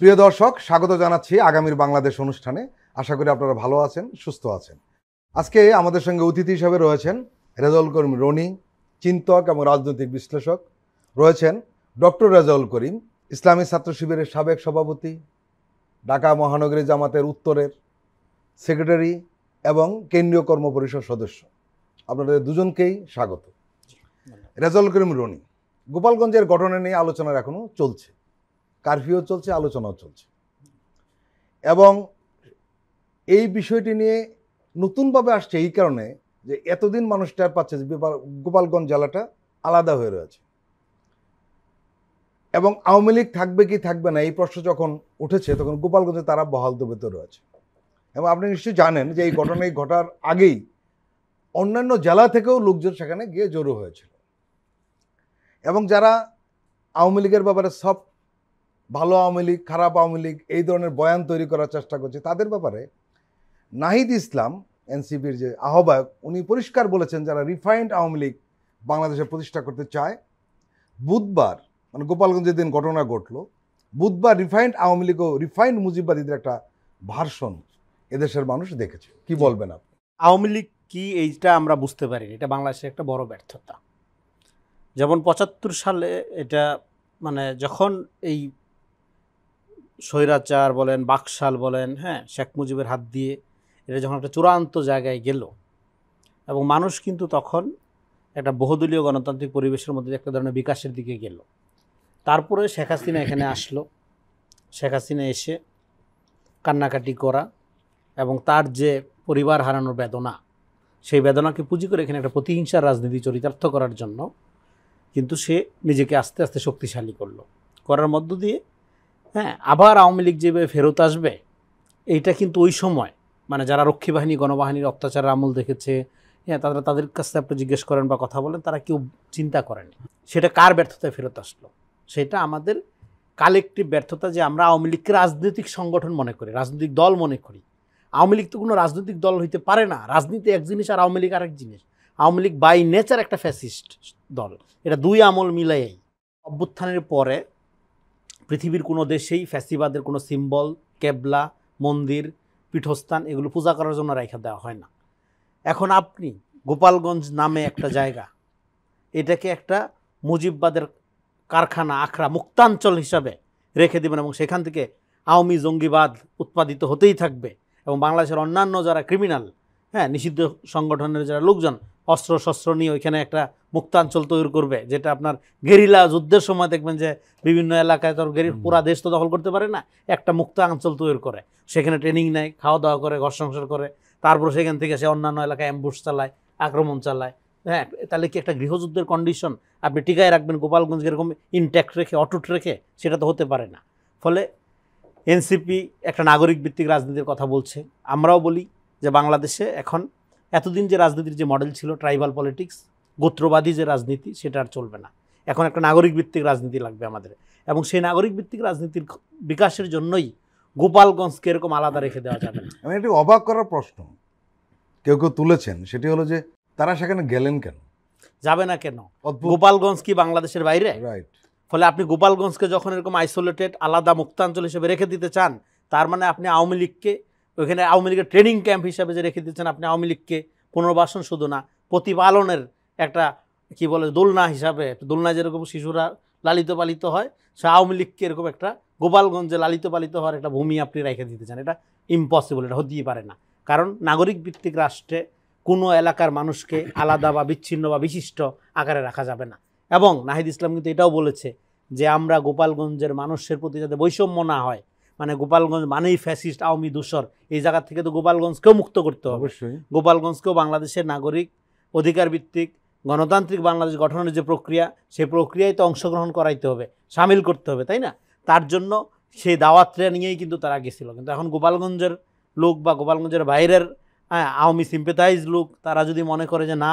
প্রিয় দর্শক, স্বাগত জানাচ্ছি আগামীর বাংলাদেশ অনুষ্ঠানে। আশা করি আপনারা ভালো আছেন, সুস্থ আছেন। আজকে আমাদের সঙ্গে অতিথি হিসেবে রয়েছেন রেজাউল করিম রনি, চিন্তক এবং রাজনৈতিক বিশ্লেষক। রয়েছেন ডক্টর রেজাউল করিম, ইসলামী ছাত্র শিবিরের সাবেক সভাপতি, ঢাকা মহানগরী জামাতের উত্তরের সেক্রেটারি এবং কেন্দ্রীয় কর্মপরিষদ সদস্য। আপনাদের দুজনকেই স্বাগত। রেজাউল করিম রনি, গোপালগঞ্জের ঘটনা নিয়ে আলোচনা এখনও চলছে, কারফিউ চলছে, আলোচনাও চলছে, এবং এই বিষয়টি নিয়ে নতুনভাবে আসছে এই কারণে যে এতদিন মানুষ টের পাচ্ছে যে গোপালগঞ্জ জেলাটা আলাদা হয়ে রয়েছে, এবং আওয়ামী লীগ থাকবে কি থাকবে না এই প্রশ্ন যখন উঠেছে তখন গোপালগঞ্জে তারা বহাল তবিত রয়েছে। এবং আপনি নিশ্চয়ই জানেন যে এই ঘটনায় ঘটার আগেই অন্যান্য জেলা থেকেও লোকজন সেখানে গিয়ে জড়ো হয়েছিল, এবং যারা আওয়ামী লীগের ব্যাপারে সব ভালো আওয়ামী লীগ, খারাপ আওয়ামী লীগ এই ধরনের বয়ান তৈরি করার চেষ্টা করছে, তাদের ব্যাপারে নাহিদ ইসলাম এনসিপির যে আহ্বায়ক, উনি পরিষ্কার বলেছেন যারা রিফাইন্ড আওয়ামী লীগ বাংলাদেশে প্রতিষ্ঠা করতে চায়, বুধবার মানে গোপালগঞ্জের দিন ঘটনা ঘটল, বুধবার রিফাইন্ড আওয়ামী লীগ ও রিফাইন্ড মুজিববাদীদের একটা ভার্সন এদেশের মানুষ দেখেছে। কি বলবেন আপনি? আওয়ামী লীগ কি এইটা আমরা বুঝতে পারিনি, এটা বাংলাদেশের একটা বড় ব্যর্থতা। যেমন ৭৫ সালে এটা মানে যখন এই স্বৈরাচার বলেন, বাকশাল বলেন, হ্যাঁ, শেখ মুজিবের হাত দিয়ে এটা যখন একটা চূড়ান্ত জায়গায় গেল, এবং মানুষ কিন্তু তখন একটা বহুদলীয় গণতান্ত্রিক পরিবেশের মধ্যে একটা ধরনের বিকাশের দিকে গেল। তারপরে শেখ হাসিনা এখানে আসলো। শেখ হাসিনা এসে কান্নাকাটি করা এবং তার যে পরিবার হারানোর বেদনা, সেই বেদনাকে পুঁজি করে এখানে একটা প্রতিহিংসার রাজনীতি চরিতার্থ করার জন্য কিন্তু সে নিজেকে আস্তে আস্তে শক্তিশালী করলো। করার মধ্য দিয়ে হ্যাঁ আবার আওয়ামী লীগ যেভাবে ফেরত আসবে, এইটা কিন্তু ওই সময় মানে যারা রক্ষী বাহিনী, গণবাহিনীর অত্যাচারের আমল দেখেছে, হ্যাঁ, তাদের কাছে আপনি জিজ্ঞেস করেন বা কথা বলেন, তারা কেউ চিন্তা করেনি সেটা কার ব্যর্থতায় ফেরত আসলো। সেটা আমাদের কালেকটিভ ব্যর্থতা, যে আমরা আওয়ামী লীগকে রাজনৈতিক সংগঠন মনে করি, রাজনৈতিক দল মনে করি। আওয়ামী লীগ তো কোনো রাজনৈতিক দল হইতে পারে না। রাজনীতি এক জিনিস আর আওয়ামী লীগ আরেক জিনিস। আওয়ামী লীগ বাই নেচার একটা ফ্যাসিস্ট দল, এটা দুই আমল মিলাই। অভ্যুত্থানের পরে পৃথিবীর কোনো দেশেই ফ্যাসিবাদের কোনো সিম্বল, কেবলা, মন্দির, পীঠস্থান এগুলো পূজা করার জন্য রেখে দেওয়া হয় না। এখন আপনি গোপালগঞ্জ নামে একটা জায়গা, এটাকে একটা মুজিববাদের কারখানা, আখড়া, মুক্তাঞ্চল হিসাবে রেখে দেবেন, এবং সেখান থেকে আওয়ামী জঙ্গিবাদ উৎপাদিত হতেই থাকবে, এবং বাংলাদেশের অন্যান্য যারা ক্রিমিনাল, হ্যাঁ, নিষিদ্ধ সংগঠনের যারা লোকজন অস্ত্র শস্ত্র নিয়ে ওইখানে একটা মুক্তাঞ্চল তৈরি করবে, যেটা আপনার গেরিলা যুদ্ধের সময় দেখবেন যে বিভিন্ন এলাকায় তো পুরা দেশ তো দখল করতে পারে না, একটা মুক্তাঞ্চল তৈরি করে সেখানে ট্রেনিং নেয়, খাওয়া দাওয়া করে, ঘর সংসার করে, তারপর সেখান থেকে সে অন্যান্য এলাকায় অ্যাম্বুশ চালায়, আক্রমণ চালায়। হ্যাঁ, তাহলে কি একটা গৃহযুদ্ধের কন্ডিশন আপনি টিকায় রাখবেন গোপালগঞ্জকে এরকম ইনট্যাক্ট রেখে, অটুট রেখে? সেটা তো হতে পারে না। ফলে এনসিপি একটা নাগরিক ভিত্তিক রাজনীতির কথা বলছে। আমরাও বলি যে বাংলাদেশে এখন এতদিন যে রাজনীতির যে মডেল ছিল, ট্রাইবাল পলিটিক্স, গোত্রবাদী যে রাজনীতি, সেটা আর চলবে না। এখন একটা নাগরিক ভিত্তিক রাজনীতি লাগবে আমাদের, এবং সেই নাগরিক ভিত্তিক রাজনীতির বিকাশের জন্যই গোপালগঞ্জকে এরকম আলাদা রেখে দেওয়া যাবে না। আমি একটি অবাক করার প্রশ্ন কেউ কেউ তুলেছেন, সেটি হলো যে তারা সেখানে গেলেন কেন? যাবে না কেন? গোপালগঞ্জ কি বাংলাদেশের বাইরে? রাইট। ফলে আপনি গোপালগঞ্জকে যখন এরকম আইসোলেটেড আলাদা মুক্তাঞ্চল হিসেবে রেখে দিতে চান, তার মানে আপনি আওয়ামী লীগকে ওইখানে আওয়ামী লীগের ট্রেনিং ক্যাম্প হিসাবে যে রেখে দিচ্ছেন, আপনি আওয়ামী লীগকে পুনর্বাসন শুধু না, প্রতিপালনের একটা কি বলে দোলনা হিসাবে, দোলনায় যেরকম শিশুরা লালিত পালিত হয়, সে আওয়ামী লীগকে এরকম একটা গোপালগঞ্জে লালিত পালিত হওয়ার একটা ভূমি আপনি রেখে দিতে চান। এটা ইম্পসিবল, এটা হতেই পারে না। কারণ নাগরিক ভিত্তিক রাষ্ট্রে কোনো এলাকার মানুষকে আলাদা বা বিচ্ছিন্ন বা বিশিষ্ট আকারে রাখা যাবে না। এবং নাহিদ ইসলাম কিন্তু এটাও বলেছে যে আমরা গোপালগঞ্জের মানুষের প্রতি যাতে বৈষম্য না হয়, মানে গোপালগঞ্জ মানেই ফ্যাসিস্ট, আওয়ামী দূষর, এই জায়গা থেকে তো গোপালগঞ্জকেও মুক্ত করতে হবে। অবশ্যই গোপালগঞ্জকেও বাংলাদেশের নাগরিক অধিকার ভিত্তিক গণতান্ত্রিক বাংলাদেশ গঠনের যে প্রক্রিয়া, সেই প্রক্রিয়ায় তো অংশগ্রহণ করাইতে হবে, সামিল করতে হবে, তাই না? তার জন্য সেই দাওয়াতটা নিয়েই কিন্তু তারা গেছিল। কিন্তু এখন গোপালগঞ্জের লোক বা গোপালগঞ্জের বাইরের আওয়ামী সিম্পেথাইজ লোক, তারা যদি মনে করে যে না,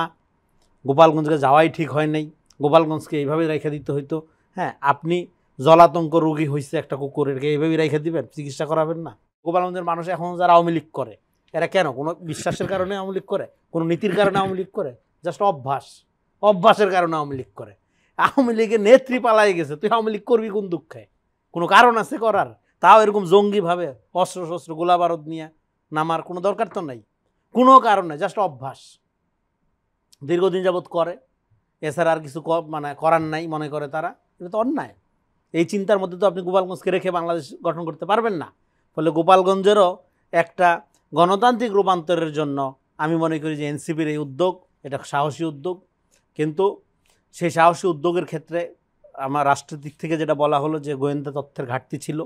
গোপালগঞ্জকে যাওয়াই ঠিক হয় নাই, গোপালগঞ্জকে এইভাবে রেখে দিতে হইতো, হ্যাঁ, আপনি জলাতঙ্ক রোগী হয়েছে একটা কুকুরেরকে এইভাবেই রেখে দিবেন, চিকিৎসা করাবেন না? গোপালগঞ্জের মানুষ এখন যারা আওয়ামী লীগ করে, এরা কেন কোনো বিশ্বাসের কারণে আওয়ামী লীগ করে? কোনো নীতির কারণে আওয়ামী লীগ করে? জাস্ট অভ্যাসের কারণে আওয়ামী লীগ করে। আওয়ামী লীগের নেত্রী পালাই গেছে, তুই আওয়ামী লীগ করবি কোন দুঃখে? কোনো কারণ আছে করার? তাও এরকম জঙ্গিভাবে অস্ত্র শস্ত্র গোলা বারুদ নিয়ে নামার কোনো দরকার তো নাই, কোনো কারণ নেই, জাস্ট অভ্যাস, দীর্ঘদিন যাবৎ করে, এছাড়া আর কিছু মানে করার নাই মনে করে তারা। এটা তো অন্যায়। এই চিন্তার মধ্যে তো আপনি গোপালগঞ্জকে রেখে বাংলাদেশ গঠন করতে পারবেন না। ফলে গোপালগঞ্জেরও একটা গণতান্ত্রিক রূপান্তরের জন্য আমি মনে করি যে এনসিপির এই উদ্যোগ এটা সাহসী উদ্যোগ, কিন্তু সেই সাহসী উদ্যোগের ক্ষেত্রে আমার রাষ্ট্রের দিক থেকে যেটা বলা হলো যে গোয়েন্দা তথ্যের ঘাটতি ছিল,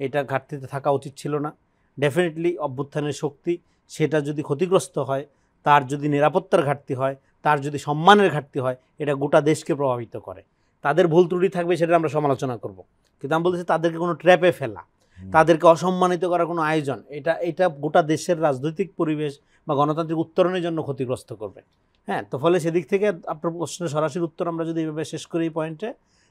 এটা ঘাটতিতে থাকা উচিত ছিল না। ডেফিনেটলি অভ্যুত্থানের শক্তি সেটা যদি ক্ষতিগ্রস্ত হয়, তার যদি নিরাপত্তার ঘাটতি হয়, তার যদি সম্মানের ঘাটতি হয়, এটা গোটা দেশকে প্রভাবিত করে। তাদের ভুল ত্রুটি থাকবে, সেটা আমরা সমালোচনা করব, কিন্তু আমি বলতেছি তাদেরকে কোনো ট্র্যাপে ফেলা, তাদেরকে অসম্মানিত করার কোনো আয়োজন, এটা গোটা দেশের রাজনৈতিক পরিবেশ বা গণতান্ত্রিক উত্তরণের জন্য ক্ষতিগ্রস্ত করবে। হ্যাঁ, তো ফলে সেদিক থেকে আপনার প্রশ্নের সরাসরি উত্তর আমরা যদি এইভাবে শেষ করি এই পয়েন্টে,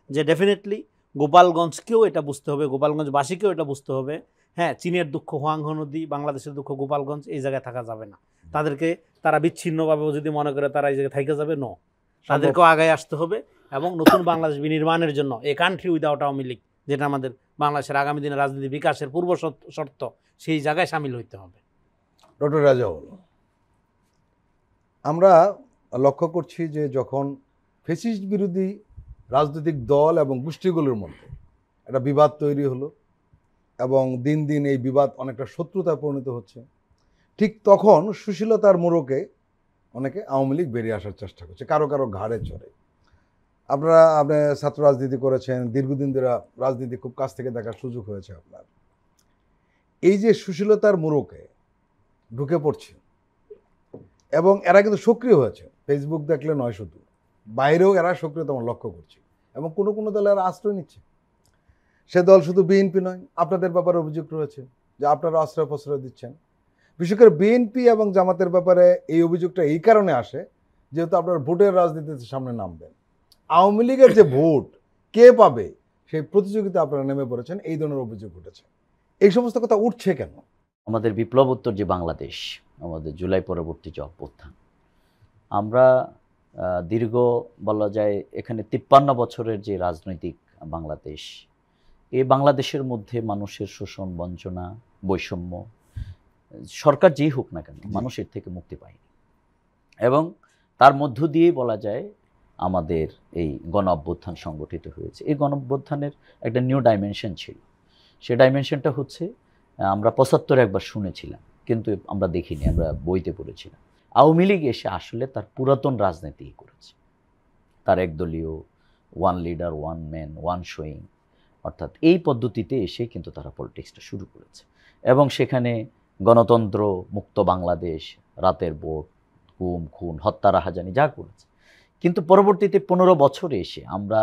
যে ডেফিনেটলি গোপালগঞ্জকেও এটা বুঝতে হবে, গোপালগঞ্জবাসীকেও এটা বুঝতে হবে। হ্যাঁ, চীনের দুঃখ হোয়াংহো নদী, বাংলাদেশের দুঃখ গোপালগঞ্জ, এই জায়গায় থাকা যাবে না। তাদেরকে তারা বিচ্ছিন্নভাবেও যদি মনে করে তারা এই জায়গায় থাইকে যাবে, নো, তাদেরকেও আগায় আসতে হবে এবং নতুন বাংলাদেশ বিনির্মাণের জন্য a country without Awami League, যেটা আমাদের বাংলাদেশের আগামী দিনের রাজনীতি বিকাশের পূর্ব শর্ত, সেই জায়গায় সামিল হইতে হবে। ডক্টর রাজাউল, আমরা লক্ষ্য করছি যে যখন ফ্যাসিস্ট বিরোধী রাজনৈতিক দল এবং গোষ্ঠীগুলোর মধ্যে একটা বিবাদ তৈরি হলো এবং দিন দিন এই বিবাদ অনেকটা শত্রুতায় পরিণত হচ্ছে, ঠিক তখন সুশীলতার মোড়কে অনেকে আওয়ামী লীগ বেরিয়ে আসার চেষ্টা করছে, কারো কারো ঘাড়ে চড়ে। আপনি ছাত্র রাজনীতি করেছেন, দীর্ঘদিন ধরে রাজনীতি খুব কাছ থেকে দেখার সুযোগ হয়েছে আপনার। এই যে সুশীলতার মোড়কে ঢুকে পড়ছে এবং এরা কিন্তু সক্রিয় হয়েছে, ফেসবুক দেখলে নয়, শুধু বাইরেও এরা সক্রিয়তা আমরা লক্ষ্য করছি এবং কোনো কোনো দলে এরা আশ্রয় নিচ্ছে। সে দল শুধু বিএনপি নয়, আপনাদের ব্যাপারে অভিযোগ রয়েছে যে আপনারা আশ্রয় প্রশ্রয় দিচ্ছেন। বিশেষ করে বিএনপি এবং জামাতের ব্যাপারে এই অভিযোগটা এই কারণে আসে যেহেতু আপনারা ভোটের রাজনীতিতে সামনে নামবেন, আওয়ামী লীগের যে ভোট কে পাবে সেই প্রতিযোগিতা আপনারা নেমে পড়েছেন, এই ধরনের অভিযোগ উঠেছে। এই সমস্ত কথা উঠছে কেন? আমাদের বিপ্লবোত্তর যে বাংলাদেশ, আমাদের জুলাই পরবর্তী যে অভ্যুত্থান, আমরা দীর্ঘ বলা যায় এখানে 53 বছরের যে রাজনৈতিক বাংলাদেশ, এই বাংলাদেশের মধ্যে মানুষের শোষণ, বঞ্চনা, বৈষম্য, সরকার যেই হোক না কেন, মানুষের থেকে মুক্তি পায়নি। এবং তার মধ্য দিয়েই বলা যায় আমাদের এই গণ অভ্যুত্থান সংগঠিত হয়েছে। এই গণ অভ্যুত্থানের একটা নিউ ডাইমেনশন ছিল। সে ডাইমেনশনটা হচ্ছে, আমরা 75 একবার শুনেছিলাম কিন্তু আমরা দেখিনি, আমরা বইতে পড়েছিলাম। আওয়ামী লীগ এসে আসলে তার পুরাতন রাজনীতি করেছে, তার একদলীয় one leader one man one showing, অর্থাৎ এই পদ্ধতিতে এসে কিন্তু তারা পলিটিক্সটা শুরু করেছে এবং সেখানে গণতন্ত্র, মুক্ত বাংলাদেশ, রাতের ভোট, গুম খুন, হত্যা, রাহাজানি যা করেছে। কিন্তু পরবর্তীতে 15 বছরে এসে আমরা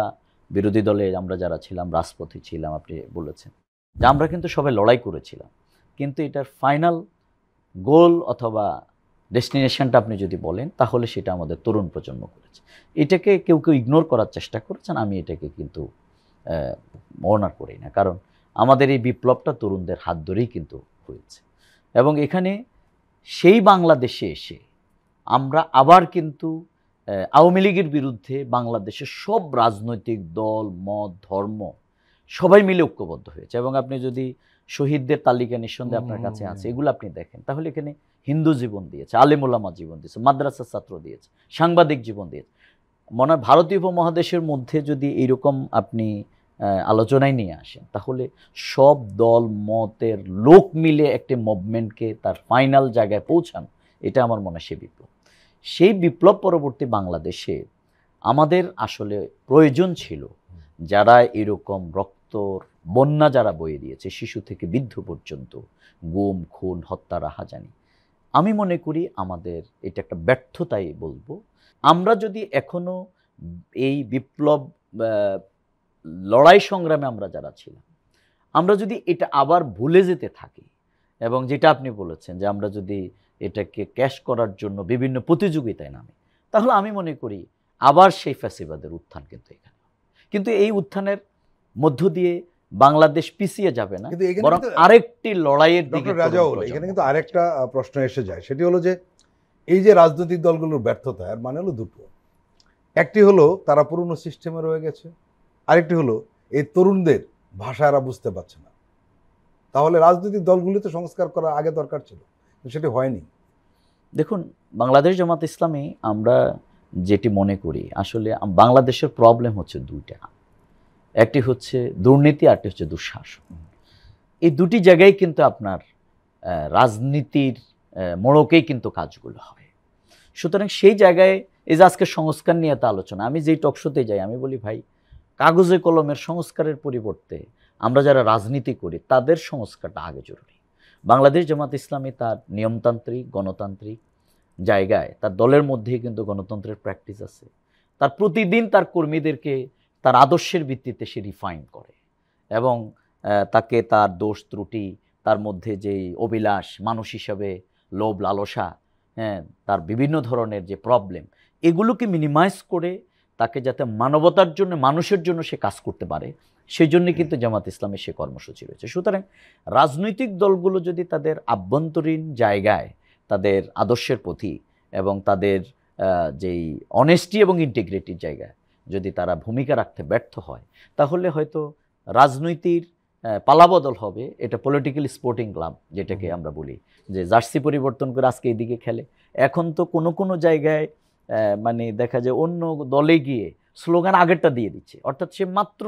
বিরোধী দলে আমরা যারা ছিলাম, রাজপথে ছিলাম, আপনি বলেছেন যে আমরা কিন্তু সবাই লড়াই করেছিলাম, কিন্তু এটার ফাইনাল গোল অথবা ডেস্টিনেশনটা আপনি যদি বলেন তাহলে সেটা আমাদের তরুণ প্রজন্ম করেছে। এটাকে কেউ কেউ ইগনোর করার চেষ্টা করেছেন, আমি এটাকে কিন্তু অনার করি না, কারণ আমাদের এই বিপ্লবটা তরুণদের হাত ধরেই কিন্তু হয়েছে। এবং এখানে সেই বাংলাদেশে এসে আমরা আবার কিন্তু আওয়ামী লীগের বিরুদ্ধে বাংলাদেশের সব রাজনৈতিক দল, মত, ধর্ম সবাই মিলে ঐক্যবদ্ধ হয়েছে। এবং আপনি যদি শহীদদের তালিকা নিঃসন্দেহে আপনার কাছে আছে, এগুলো আপনি দেখেন, তাহলে এখানে হিন্দু জীবন দিয়েছে, আলেম ওলামা জীবন দিয়েছে, মাদ্রাসার ছাত্র দিয়েছে, সাংবাদিক জীবন দিয়েছে। মনে হয় ভারতীয় উপমহাদেশের মধ্যে যদি এইরকম আপনি আলোচনায় নিয়ে আসেন, তাহলে সব দল মতের লোক মিলে একটি মুভমেন্টকে তার ফাইনাল জায়গায় পৌঁছানো, এটা আমার মনে হয় সে বিপ্লব। সেই বিপ্লব পরবর্তী বাংলাদেশে আমাদের আসলে প্রয়োজন ছিল যারা এরকম রক্তর বন্যা যারা বয়ে দিয়েছে, শিশু থেকে বৃদ্ধ পর্যন্ত, গুম খুন হত্যা রাহাজানি, আমি মনে করি আমাদের এটা একটা ব্যর্থতাই বলবো। আমরা যদি এখনো এই বিপ্লব লড়াই সংগ্রামে আমরা যারা ছিলাম, আমরা যদি এটা আবার ভুলে যেতে থাকি এবং যেটা আপনি বলেছেন যে আমরা যদি এটাকে ক্যাশ করার জন্য বিভিন্ন প্রতিযোগিতায় নামি, তাহলে আমি মনে করি আবার সেই ফ্যাসিবাদের উত্থান কিন্তু এখানে। কিন্তু এই উত্থানের মধ্য দিয়ে বাংলাদেশ পিছিয়ে যাবে না, বরং আরেকটি লড়াইয়ের দিকে। এখানে কিন্তু আরেকটা প্রশ্ন এসে যায়, সেটি হলো যে এই যে রাজনৈতিক দলগুলোর ব্যর্থতা, এর মানে হলো দুটো। একটি হলো তারা পুরনো সিস্টেমে রয়ে গেছে, আরেকটি হলো এই তরুণদের ভাষা এরা বুঝতে পারছে না। তাহলে রাজনৈতিক দলগুলি তো সংস্কার করা আগে দরকার ছিল, কিন্তু সেটি হয়নি। দেখুন, বাংলাদেশ জামাত ইসলামী আমরা যেটি মনে করি, আসলে বাংলাদেশের প্রবলেম হচ্ছে দুইটা, একটি হচ্ছে দুর্নীতি, আরটি হচ্ছে দুঃশাসন। এই দুটি জায়গায় কিন্তু আপনার রাজনীতির মোড়কেই কিন্তু কাজগুলো হয়। সুতরাং সেই জায়গায় এই যে আজকে সংস্কার নিয়ে তো আলোচনা, আমি যেই টকশোতে যাই আমি বলি ভাই, কাগজে কলমের সংস্কারের পরিবর্তে আমরা যারা রাজনীতি করি তাদের সংস্কারটা আগে জরুরি। বাংলাদেশ জামাত ইসলামী তার নিয়মতান্ত্রিক গণতান্ত্রিক জায়গায় তার দলের মধ্যেই কিন্তু গণতন্ত্রের প্র্যাকটিস আছে। তার প্রতিদিন তার কর্মীদেরকে তার আদর্শের ভিত্তিতে সে রিফাইন করে এবং তাকে তার দোষ ত্রুটি, তার মধ্যে যেই অভিলাষ, মানুষ হিসাবে লোভ লালসা, হ্যাঁ, তার বিভিন্ন ধরনের যে প্রবলেম, এগুলোকে মিনিমাইজ করে তাকে যাতে মানবতার জন্য, মানুষের জন্য সে কাজ করতে পারে, সেই জন্যই কিন্তু জামাত ইসলামের সে কর্মসূচি রয়েছে। সুতরাং রাজনৈতিক দলগুলো যদি তাদের আভ্যন্তরীণ জায়গায় তাদের আদর্শের প্রতি এবং তাদের যেই অনেস্টি এবং ইন্টিগ্রিটির জায়গায় যদি তারা ভূমিকা রাখতে ব্যর্থ হয়, তাহলে হয়তো রাজনীতির পালাবদল হবে। এটা পলিটিক্যাল স্পোর্টিং ক্লাব যেটাকে আমরা বলি, যে জার্সি পরিবর্তন করে আজকে এইদিকে খেলে। এখন তো কোনো কোনো জায়গায় মানে দেখা যায় অন্য দলে গিয়ে স্লোগান আগেরটা দিয়ে দিচ্ছে, অর্থাৎ সে মাত্র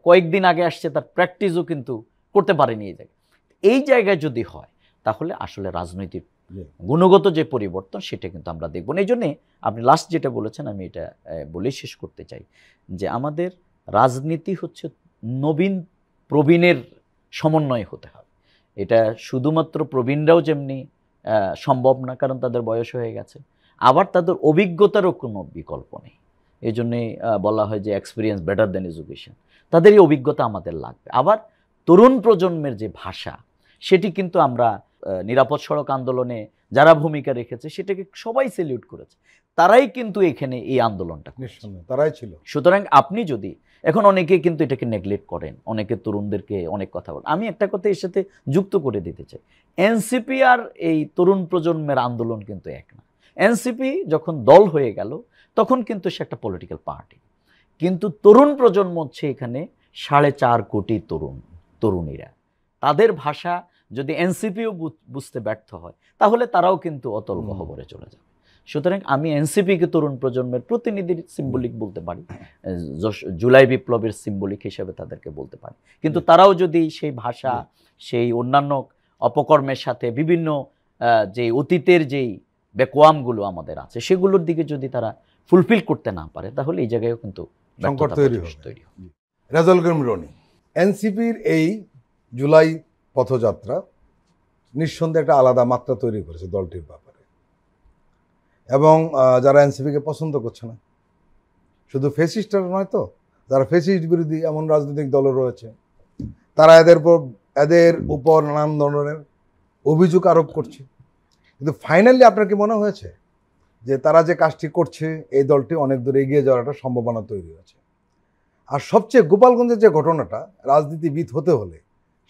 কয়েকদিন আগে আসছে, তার প্র্যাকটিসও কিন্তু করতে পারেনি এই জায়গায়। এই জায়গায় যদি হয় তাহলে আসলে রাজনৈতিক গুণগত যে পরিবর্তন সেটা কিন্তু আমরা দেখব না। এই জন্যে আপনি লাস্ট যেটা বলেছেন আমি এটা বলেই শেষ করতে চাই, যে আমাদের রাজনীতি হচ্ছে নবীন প্রবীণের সমন্বয় হতে হবে। এটা শুধুমাত্র প্রবীণরাও যেমনি সম্ভব না, কারণ তাদের বয়স হয়ে গেছে, আবার তাদের অভিজ্ঞতারও কোনো বিকল্প নেই। এই জন্যেই বলা হয় যে এক্সপিরিয়েন্স বেটার দ্যান এডুকেশন। তাদের এই অভিজ্ঞতা আমাদের লাগবে। আবার তরুণ প্রজন্মের যে ভাষা, সেটি কিন্তু আমরা নিরাপদ সড়ক আন্দোলনে যারা ভূমিকা রেখেছে সেটাকে সবাই সেলিউট করেছে, তারাই কিন্তু এখানে এই আন্দোলনটা নিঃসন্দেহে তারাই ছিল। সুতরাং আপনি যদি এখন অনেকে কিন্তু এটাকে নেগলেক্ট করেন, অনেকে তরুণদেরকে অনেক কথা বলেন, আমি একটা কথা এর সাথে যুক্ত করে দিতে চাই, এনসিপি আর এই তরুণ প্রজন্মের আন্দোলন কিন্তু এক না। এনসিপি যখন দল হয়ে গেল তখন কিন্তু সে একটা পলিটিক্যাল পার্টি, কিন্তু তরুণ প্রজন্ম হচ্ছে এখানে 4.5 কোটি তরুণীরা। তাদের ভাষা যদি এনসিপিও বুঝতে ব্যর্থ হয় তাহলে তারাও কিন্তু অতল গহ্বরে চলে যাবে। সুতরাং আমি এনসিপিকে তরুণ প্রজন্মের প্রতিনিধির সিম্বলিক বলতে পারি, জুলাই বিপ্লবের সিম্বলিক হিসেবে তাদেরকে বলতে পারি, কিন্তু তারাও যদি সেই ভাষা, সেই অন্যান্য অপকর্মের সাথে বিভিন্ন যে অতীতের যেই বেকওয়ামগুলো আমাদের আছে সেগুলোর দিকে যদি তারা ফুলফিল করতে না পারে তাহলে এই জায়গায়ও কিন্তু সংকট তৈরি হবে। রেজাউল করিম রনি, এনসিপির এই জুলাই পথযাত্রা নিঃসন্দেহে একটা আলাদা মাত্রা তৈরি করেছে দলটির ব্যাপারে, এবং যারা এনসিপিকে পছন্দ করছে না, শুধু ফেসিস্টরা নয় তো, যারা ফেসিস্ট বিরোধী এমন রাজনৈতিক দলও রয়েছে, তারা এদের উপর নানান ধরনের অভিযোগ আরোপ করছে। কিন্তু ফাইনালি আপনার কি মনে হয়েছে যে তারা যে কাজটি করছে এই দলটি অনেক দূর এগিয়ে যাওয়ার একটা সম্ভাবনা তৈরি হয়েছে? আর সবচেয়ে গোপালগঞ্জের যে ঘটনাটা, রাজনীতিবিদ হতে হলে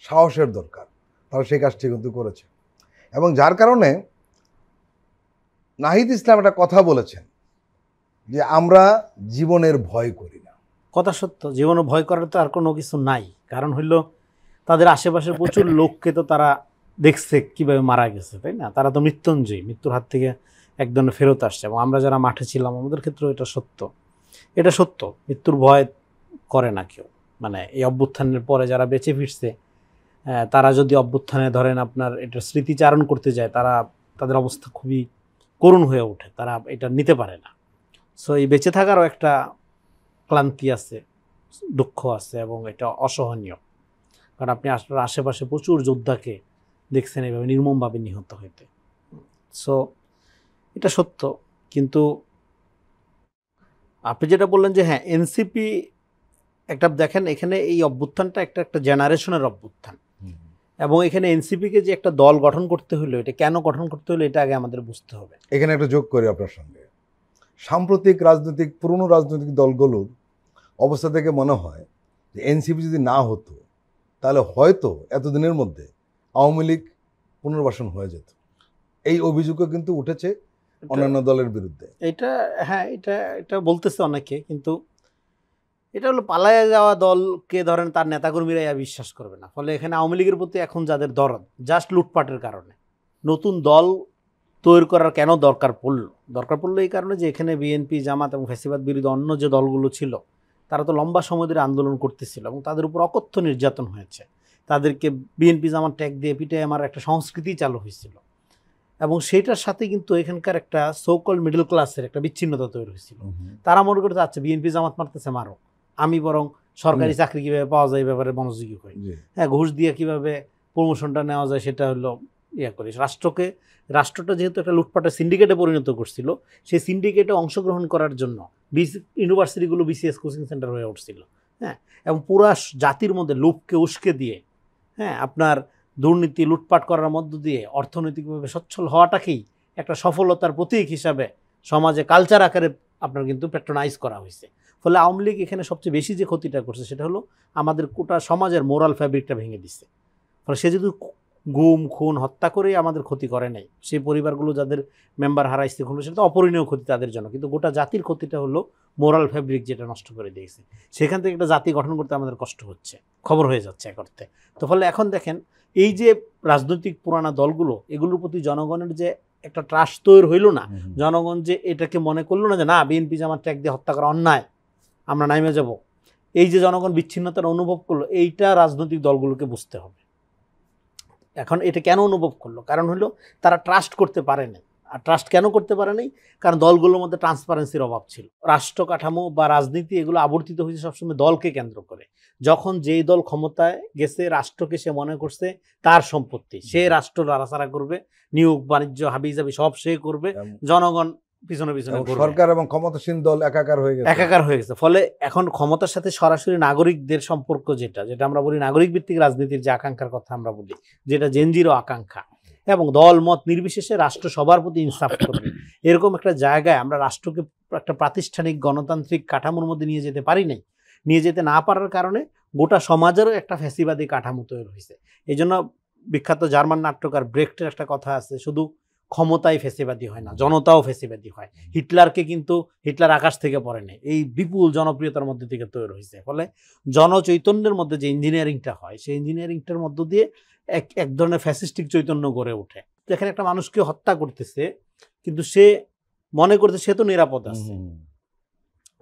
সাহসের দরকার, তারা সেই কাজটি কিন্তু করেছে। এবং যার কারণে নাহিদ ইসলাম একটা কথা বলেছেন যে আমরা জীবনের ভয় করি না। কথা সত্য, জীবনে ভয় করার তো আর কোনো কিছু নাই। কারণ হইল তাদের আশেপাশে প্রচুর লোককে তো তারা দেখছে কিভাবে মারা গেছে, তাই না? তারা তো মৃত্যুঞ্জয়ী, মৃত্যুর হাত থেকে একদমে ফেরত আসছে। এবং আমরা যারা মাঠে ছিলাম আমাদের ক্ষেত্রেও এটা সত্য, মৃত্যুর ভয় করে না কেউ। মানে এই অভ্যুত্থানের পরে যারা বেঁচে ফিরছে, তারা যদি অভ্যুত্থানে ধরেন আপনার এটা স্মৃতিচারণ করতে যায়, তাদের অবস্থা খুবই করুণ হয়ে ওঠে, তারা এটা নিতে পারে না। সো এই বেঁচে থাকারও একটা ক্লান্তি আছে, দুঃখ আছে, এবং এটা অসহনীয়। কারণ আপনি আশেপাশে প্রচুর যোদ্ধাকে দেখছেন এইভাবে নির্মমভাবে নিহত হইতে। সো এটা সত্য। কিন্তু আপনি যেটা বললেন যে হ্যাঁ, এনসিপি একটা দেখেন, এখানে এই অভ্যুত্থানটা একটা জেনারেশনের অভ্যুত্থান, এবং এখানে এনসিপিকে যে একটা দল গঠন করতে হলো, এটা কেন গঠন করতে হলো এটা আগে আমাদের বুঝতে হবে। এখানে একটা যোগ করি আপনার সঙ্গে, সাম্প্রতিক পুরনো রাজনৈতিক দলগুলোর অবস্থা থেকে মনে হয় যে এনসিপি যদি না হতো তাহলে হয়তো এতদিনের মধ্যে আওয়ামী লীগ পুনর্বাসন হয়ে যেত। এই অভিযোগও কিন্তু উঠেছে অন্যান্য দলের বিরুদ্ধে। এটা হ্যাঁ, এটা বলতেছে অনেকে, কিন্তু এটা হলো পালায়া যাওয়া দলকে ধরেন তার নেতাকর্মীরা বিশ্বাস করবে না, ফলে এখানে আওয়ামী লীগের প্রতি এখন যাদের দরদ জাস্ট লুটপাটের কারণে নতুন দল তৈরি করার কেন দরকার পড়লো এই কারণে যে এখানে বিএনপি, জামাত এবং ফ্যাসিবাদ বিরোধী অন্য যে দলগুলো ছিল তারা তো লম্বা সময় ধরে আন্দোলন করতেছিল এবং তাদের উপর অকথ্য নির্যাতন হয়েছে, তাদেরকে বিএনপি জামাত ট্যাগ দিয়ে পিটে আমার একটা সংস্কৃতি চালু হয়েছিল এবং সেটার সাথে কিন্তু এখানকার একটা সোকল মিডল ক্লাসের একটা বিচ্ছিন্নতা তৈরি হয়েছিল। তারা মনে করতে আচ্ছা বিএনপি জামাত মারতেছে মারো, আমি বরং সরকারি চাকরি কীভাবে পাওয়া যায় এই ব্যাপারে মনোযোগী হই, হ্যাঁ ঘুষ দিয়ে কীভাবে প্রমোশনটা নেওয়া যায় সেটা হলো করি। রাষ্ট্রটা যেহেতু একটা লুটপাটের সিন্ডিকেটে পরিণত করছিল, সেই সিন্ডিকেটে অংশগ্রহণ করার জন্য ইউনিভার্সিটিগুলো বিসিএস কোচিং সেন্টার হয়ে উঠছিল, হ্যাঁ, এবং পুরা জাতির মধ্যে লোভকে উস্কে দিয়ে, হ্যাঁ, আপনার দুর্নীতি লুটপাট করার মধ্য দিয়ে অর্থনৈতিকভাবে সচ্ছল হওয়াটাকেই একটা সফলতার প্রতীক হিসাবে সমাজে কালচার আকারে আপনার কিন্তু প্যাট্রোনাইজ করা হয়েছে। ফলে আওয়ামী লীগ এখানে সবচেয়ে বেশি যে ক্ষতিটা করছে সেটা হলো আমাদের গোটা সমাজের মোরাল ফ্যাব্রিকটা ভেঙে দিচ্ছে। ফলে সে যদি গুম খুন হত্যা করেই আমাদের ক্ষতি করে নাই, সেই পরিবারগুলো যাদের মেম্বার হারাইছে খুন, সেটা তো অপরিণীয় ক্ষতি তাদের জন্য, কিন্তু গোটা জাতির ক্ষতিটা হলো মোরাল ফ্যাব্রিক যেটা নষ্ট করে দিয়েছে। সেখান থেকে একটা জাতি গঠন করতে আমাদের কষ্ট হচ্ছে, খবর হয়ে যাচ্ছে এক অর্থে। তো ফলে এখন দেখেন এই যে রাজনৈতিক পুরানা দলগুলো, এগুলোর প্রতি জনগণের যে একটা ট্রাস্ট তৈরি হইল না, জনগণ যে এটাকে মনে করলো না যে না বিএনপি জামাত ট্যাগ দিয়ে হত্যা করা অন্যায়, আমরা নাইমে যাব, এই যে জনগণ বিচ্ছিন্নতার অনুভব করলো, এইটা রাজনৈতিক দলগুলোকে বুঝতে হবে। এখন এটা কেন অনুভব করলো? কারণ হলো তারা ট্রাস্ট করতে পারে নাই। আর ট্রাস্ট কেন করতে পারে নাই? কারণ দলগুলোর মধ্যে ট্রান্সপারেন্সির অভাব ছিল। রাষ্ট্র কাঠামো বা রাজনীতি এগুলো আবর্তিত হয়েছে সবসময় দলকে কেন্দ্র করে। যখন যেই দল ক্ষমতায় গেছে, রাষ্ট্রকে সে মনে করছে তার সম্পত্তি, সে রাষ্ট্র নাড়াচাড়া করবে, নিয়োগ বাণিজ্য হাবিজাবি সব সে করবে, জনগণ পিছনে পিছনে সরকার এবং ক্ষমতাসীন দল একাকার হয়ে গেছে। ফলে এখন ক্ষমতার সাথে সরাসরি নাগরিকদের সম্পর্ক যেটা আমরা বলি নাগরিক ভিত্তিক রাজনীতির যে আকাঙ্ক্ষার কথা আমরা বলি, যেটা জেনজিরও আকাঙ্ক্ষা, এবং দল মত নির্বিশেষে রাষ্ট্র সবার প্রতি ইনসাফ করবে, এরকম একটা জায়গায় আমরা রাষ্ট্রকে একটা প্রাতিষ্ঠানিক গণতান্ত্রিক কাঠামোর মধ্যে নিয়ে যেতে পারি নাই। নিয়ে যেতে না পারার কারণে গোটা সমাজেরও একটা ফ্যাসিবাদী কাঠামো তৈরি হয়েছে। এই জন্য বিখ্যাত জার্মান নাট্যকার ব্রেখটের একটা কথা আছে, শুধু ক্ষমতায় ফ্যাসিবাদী হয় না, জনতাও ফ্যাসিবাদী হয়। হিটলারকে কিন্তু হিটলার আকাশ থেকে পড়ে নেই, এই বিপুল জনপ্রিয়তার মধ্যে থেকে তৈরি হয়েছে। ফলে জনচৈতন্যের মধ্যে যে ইঞ্জিনিয়ারিংটা হয়, সেই ইঞ্জিনিয়ারিংটার মধ্য দিয়ে এক ধরনের ফ্যাসিস্টিক চৈতন্য গড়ে ওঠে। যেখানে একটা মানুষকে হত্যা করতেছে কিন্তু সে মনে করতে সে তো নিরাপদ আছে।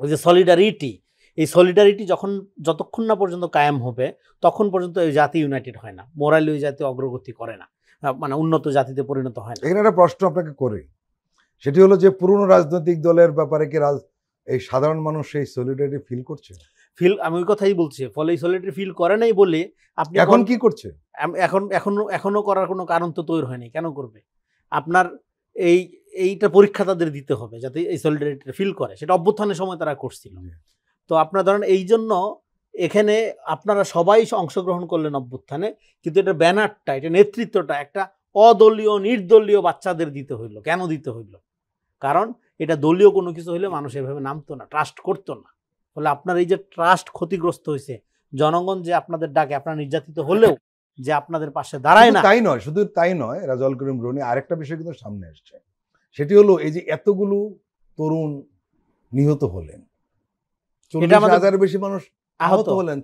ওই যে সলিডারিটি, এই সলিডারিটি যতক্ষণ না পর্যন্ত কায়েম হবে তখন পর্যন্ত এই জাতি ইউনাইটেড হয় না, মোরালি ওই জাতি অগ্রগতি করে না, মানে উন্নত জাতিতে পরিণত হয় না। এখানে একটা প্রশ্ন আপনাকে করি, সেটি হলো যে পুরনো রাজনৈতিক দলের ব্যাপারে কি এই সাধারণ মানুষ সেই সলিডারিটি ফিল করছে? আমি ওই কথাই বলছি। ফলে এই সলিডারিটি ফিল করে নাই বলে আপনি এখন কি করছে? এখনো করার কোনো কারণ তো তৈরি হয়নি। কেন করবে? আপনার এইটা পরীক্ষা তাদের দিতে হবে যাতে এই সলিডারিটি ফিল করে। সেটা অভ্যুত্থানের সময় তারা করছিল। তো আপনারা ধরেন এই জন্য এখানে আপনারা সবাই অংশগ্রহণ করলেন অভ্যুত্থানে, কিন্তু এটা ব্যানারটা, এটা নেতৃত্বটা একটা অদলীয় নির্দলীয় বাচ্চাদের দিতে হইলো। কেন দিতে হইলো? কারণ এটা দলীয় কোনো কিছু হইলে মানুষ এভাবে নামতো না, ট্রাস্ট করতো না। ফলে আপনার এই যে ট্রাস্ট ক্ষতিগ্রস্ত হয়েছে, জনগণ যে আপনাদের ডাকে, আপনারা নির্যাতিত হলেও যে আপনাদের পাশে দাঁড়ায় না, শুধু তাই নয়, রেজাউল করিম রনি আরেকটা বিষয় কিন্তু সামনে আসছে, সেটি হলো এই যে এতগুলো তরুণ নিহত হলেন, 40,000-এর বেশি মানুষ আহত হলেন,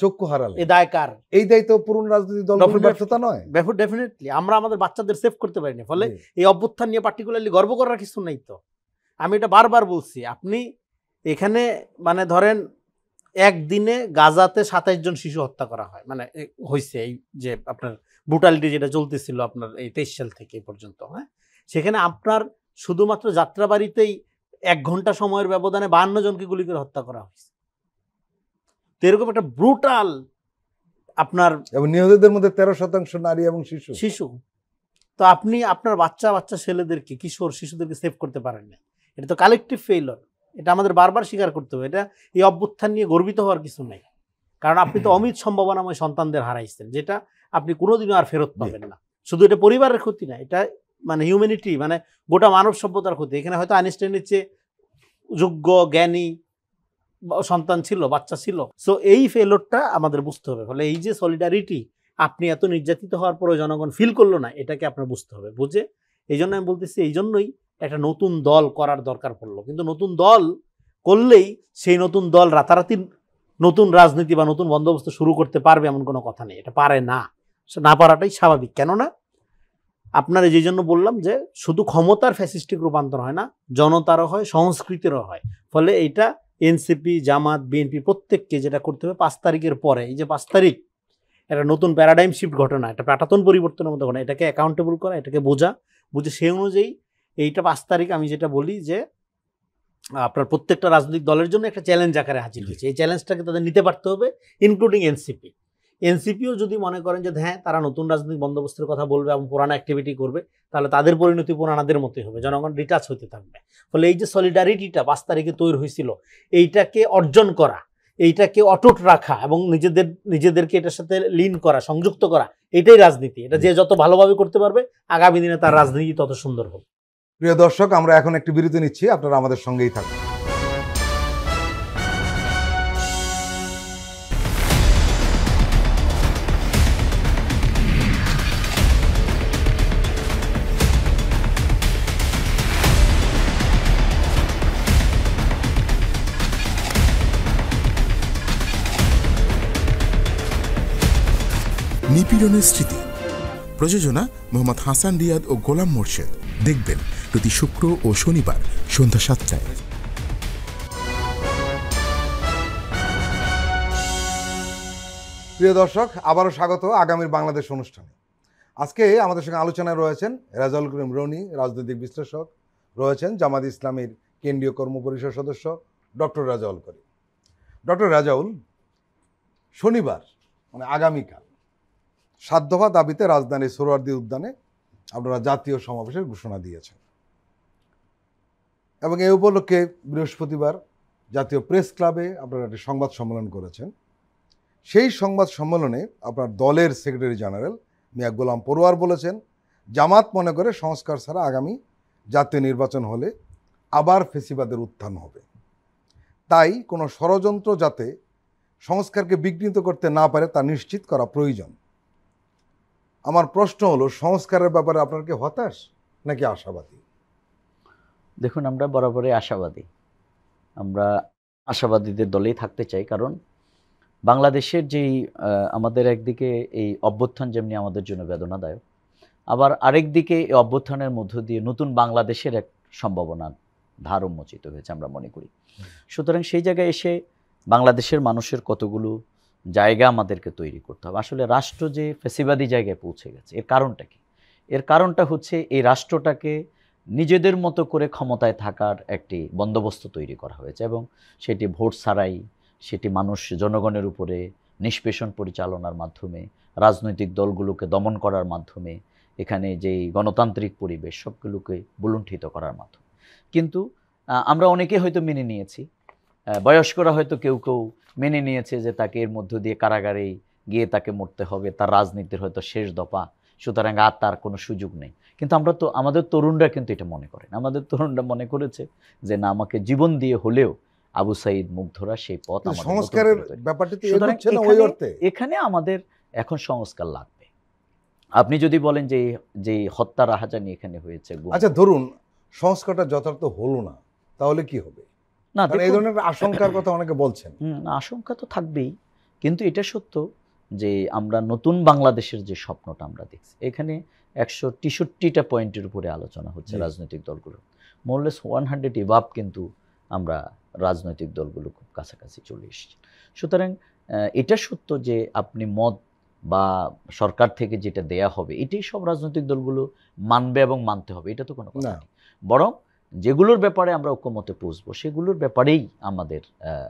চক্ষু হারালেন, এই দায় কার? এই দায় তো পুরনো রাজনৈতিক দলগুলোর ব্যর্থতা নয়? ডেফিনেটলি আমরা আমাদের বাচ্চাদের সেভ করতে পারিনি। ফলে এই অভ্যুত্থান নিয়ে পার্টিকুলারলি গর্ব করার কিছু নেই। তো আমি এটা বারবার বলছি, আপনি এখানে মানে ধরেন একদিনে গাজাতে 27 জন শিশু হত্যা করা হয়, মানে হয়েছে এই যে আপনার ব্রুটালিটি যেটা চলতেছিল আপনার এই 23 সাল থেকে এই পর্যন্ত, হ্যাঁ, সেখানে আপনার শুধুমাত্র যাত্রাবাড়িতেই 1 ঘন্টা সময়ের ব্যবধানে 52 জনকে গুলি করে হত্যা করা হয়েছে। তো এরকম একটা ব্রুটাল আপনার, এবং নিহতদের মধ্যে 13% নারী এবং শিশু। তো আপনি আপনার বাচ্চা ছেলেদেরকে, কিশোর শিশুদেরকে সেভ করতে পারেন না। এটা তো কালেকটিভ ফেইলিওর। এটা আমাদের বারবার স্বীকার করতে হবে। এটা এই অভ্যুত্থান নিয়ে গর্বিত হওয়ার কিছু নেই, কারণ আপনি তো অমিত সম্ভাবনাময় সন্তানদের হারাইছেন, যেটা আপনি কোনোদিনও আর ফেরত পাবেন না। শুধু এটা পরিবারের ক্ষতি না, এটা মানে হিউম্যানিটি, মানে গোটা মানব সভ্যতার ক্ষতি। এখানে হয়তো আইনস্টাইনের চেয়ে যোগ্য জ্ঞানী সন্তান ছিল, বাচ্চা ছিল। সো এই ফেলোরটা আমাদের বুঝতে হবে। ফলে এই যে সলিডারিটি আপনি এত নির্যাতিত হওয়ার পরে জনগণ ফিল করলো না, এটাকে আপনার বুঝতে হবে। বুঝে এই জন্য আমি বলতেছি, এই জন্যই একটা নতুন দল করার দরকার পড়লো। কিন্তু নতুন দল করলেই সেই নতুন দল রাতারাতি নতুন রাজনীতি বা নতুন বন্দোবস্ত শুরু করতে পারবে এমন কোনো কথা নেই। এটা পারে না, না পারাটাই স্বাভাবিক। কেননা আপনারা যে জন্য বললাম যে শুধু ক্ষমতার ফ্যাসিস্টিক রূপান্তর হয় না, জনতারও হয়, সংস্কৃতিরও হয়। ফলে এইটা এনসিপি, জামাত, বিএনপি প্রত্যেককে যেটা করতে হবে 5 তারিখের পরে, এই যে 5 তারিখ একটা নতুন প্যারাডাইম শিফট ঘটনা, একটা পাটাতন পরিবর্তনের মতো ঘটনা, এটাকে অ্যাকাউন্টেবল করা, এটাকে বুঝে সেই অনুযায়ী এইটা 5 তারিখ আমি যেটা বলি যে আপনার প্রত্যেকটা রাজনৈতিক দলের জন্য একটা চ্যালেঞ্জ আকারে হাজির হয়েছে। এই চ্যালেঞ্জটাকে তাদের নিতে পারতে হবে, ইনক্লুডিং এনসিপিও যদি মনে করেন যে হ্যাঁ তারা নতুন রাজনৈতিক বন্দোবস্তের কথা বলবে এবং পুরানো অ্যাক্টিভিটি করবে, তাহলে তাদের পরিণতি পুরানাদের মতোই হবে, জনগণ ডিটাচ হতে থাকবে। ফলে এই যে সলিডারিটিটা 5 তারিখে তৈরি হয়েছিল, এইটাকে অর্জন করা, এইটাকে অটুট রাখা এবং নিজেদেরকে এটার সাথে লিন করা, সংযুক্ত করা, এটাই রাজনীতি। এটা যে যত ভালোভাবে করতে পারবে আগামী দিনে তার রাজনীতি তত সুন্দর হবে। প্রিয় দর্শক, আমরা এখন একটি বিরতি নিচ্ছি, আপনারা আমাদের সঙ্গেই থাকুন। নিপীড়নের স্মৃতি, প্রযোজনা মোহাম্মদ হাসান রিয়াদ ও গোলাম মোর্শেদ। দেখবেন প্রতি শুক্র ও শনিবার সন্ধ্যা 7টায়। প্রিয় দর্শক, আবারও স্বাগত আগামীর বাংলাদেশ অনুষ্ঠানে। আজকে আমাদের সঙ্গে আলোচনায় রয়েছেন রেজাউল করিম রনি, রাজনৈতিক বিশ্লেষক, রয়েছেন জামাত ইসলামীর কেন্দ্রীয় কর্মপরিষদ সদস্য ডক্টর রেজাউল করিম। ডক্টর রেজাউল, শনিবার মানে আগামীকাল 7 দফা দাবিতে রাজধানীর সোহরাওয়ার্দী উদ্যানে আপনারা জাতীয় সমাবেশের ঘোষণা দিয়েছেন এবং এই উপলক্ষে বৃহস্পতিবার জাতীয় প্রেস ক্লাবে আপনারা একটি সংবাদ সম্মেলন করেছেন। সেই সংবাদ সম্মেলনে আপনার দলের সেক্রেটারি জেনারেল মিয়া গোলাম পরোয়ার বলেছেন, জামাত মনে করে সংস্কার ছাড়া আগামী জাতীয় নির্বাচন হলে আবার ফেসিবাদের উত্থান হবে, তাই কোনো ষড়যন্ত্র যাতে সংস্কারকে বিঘ্নিত করতে না পারে তা নিশ্চিত করা প্রয়োজন। আমার প্রশ্ন হলো, সংস্কারের ব্যাপারে আপনার কি হতাশ নাকি আশাবাদী? দেখুন, আমরা বরাবরই আশাবাদী। আমরা আশাবাদীদের দলেই থাকতে চাই, কারণ বাংলাদেশের যেই আমাদের একদিকে এই অভ্যুত্থান যেমনি আমাদের জন্য বেদনাদায়ক, আবার আরেক দিকে এই অভ্যুত্থানের মধ্য দিয়ে নতুন বাংলাদেশের এক সম্ভাবনা ধার উন্মোচিত হয়েছে আমরা মনে করি। সুতরাং সেই জায়গায় এসে বাংলাদেশের মানুষের কতগুলো জায়গা আমাদেরকে তৈরি করতে হবে। আসলে রাষ্ট্র যে ফ্যাসিবাদী জায়গায় পৌঁছে গেছে, এর কারণটা কি? এর কারণটা হচ্ছে এই রাষ্ট্রটাকে নিজেদের মতো করে ক্ষমতায় থাকার একটি বন্দোবস্ত তৈরি করা হয়েছে এবং সেটি ভোট ছাড়াই, সেটি মানুষ জনগণের উপরে নিষ্পেষণ পরিচালনার মাধ্যমে, রাজনৈতিক দলগুলোকে দমন করার মাধ্যমে, এখানে যেই গণতান্ত্রিক পরিবেশ সবগুলোকে বুলুণ্ঠিত করার মাধ্যমে। কিন্তু আমরা অনেকে হয়তো মেনে নিয়েছি, বয়স্করা হয়তো কেউ কেউ মেনে নিয়েছে যে তাকে এর মধ্য দিয়ে কারাগারেই গিয়ে তাকে মরতে হবে, তার রাজনীতির হয়তো শেষ দফা, সুতরাং আর তার কোনো সুযোগ নেই। কিন্তু আমরা তো, আমাদের তরুণরা কিন্তু এটা মনে করেন। আমাদের তরুণরা মনে করেছে যে না, আমাকে জীবন দিয়ে হলেও আবু সাঈদ মুগ্ধরা সেই পথ আমাদের সংস্কারের ব্যাপারটি তো এগোচ্ছে না ওই অর্থে। এখানে আমাদের এখন সংস্কার লাগবে। আপনি যদি বলেন যে যে হত্যা রাহাজানি এখানে হয়েছে, আচ্ছা ধরুন সংস্কারটা যথার্থ হলো না, তাহলে কি হবে? না, এই ধরনের আশঙ্কার কথা অনেকে বলছেন। আশঙ্কা তো থাকবেই, কিন্তু এটা সত্য যে আমরা নতুন বাংলাদেশের যে স্বপ্নটা আমরা দেখছি, এখানে 163টা পয়েন্টের উপরে আলোচনা হচ্ছে রাজনৈতিক দলগুলো, মোরলেস 100 এবাব কিন্তু আমরা রাজনৈতিক দলগুলো খুব কাছাকাছি চলে এসেছি। সুতরাং এটা সত্য যে আপনি মত বা সরকার থেকে যেটা দেয়া হবে এটাই সব রাজনৈতিক দলগুলো মানবে এবং মানতে হবে, এটা তো কোনো কথা নেই। বরং যেগুলোর ব্যাপারে আমরা ঐক্যমতে পৌঁছবো সেগুলোর ব্যাপারেই আমাদের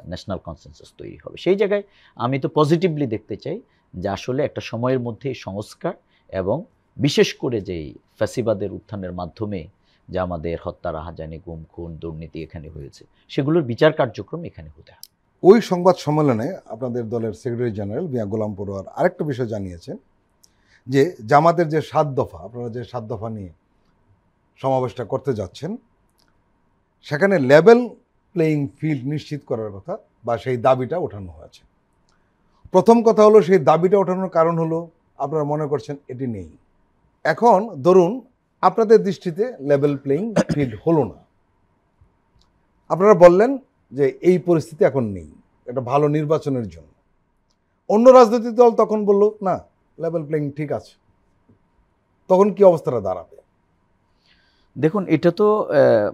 ন্যাশনাল কনসেনসাস তৈরি হবে। সেই জায়গায় আমি তো পজিটিভলি দেখতে চাই যে আসলে একটা সময়ের মধ্যে সংস্কার এবং বিশেষ করে যেই ফ্যাসিবাদের উত্থানের মাধ্যমে যে আমাদের হত্যা, রাহাজানি, গুম, খুন, দুর্নীতি এখানে হয়েছে, সেগুলোর বিচার কার্যক্রম এখানে হতে হবে। ওই সংবাদ সম্মেলনে আপনাদের দলের সেক্রেটারি জেনারেল মিয়া গোলাম পরোয়ার আরেকটা বিষয় জানিয়েছেন যে জামাতের যে 7 দফা, আপনারা যে 7 দফা নিয়ে সমাবেশটা করতে যাচ্ছেন, সেখানে লেভেল প্লেয়িং ফিল্ড নিশ্চিত করার কথা বা সেই দাবিটা ওঠানো হয়েছে। প্রথম কথা হলো, সেই দাবিটা ওঠানোর কারণ হলো আপনারা মনে করছেন এটি নেই। এখন ধরুন আপনাদের দৃষ্টিতে লেভেল প্লেয়িং ফিল্ড হলো না, আপনারা বললেন যে এই পরিস্থিতি এখন নেই একটা ভালো নির্বাচনের জন্য, অন্য রাজনৈতিক দল তখন বলল না লেভেল প্লেইং ঠিক আছে, তখন কি অবস্থাটা দাঁড়াবে? দেখুন, এটা তো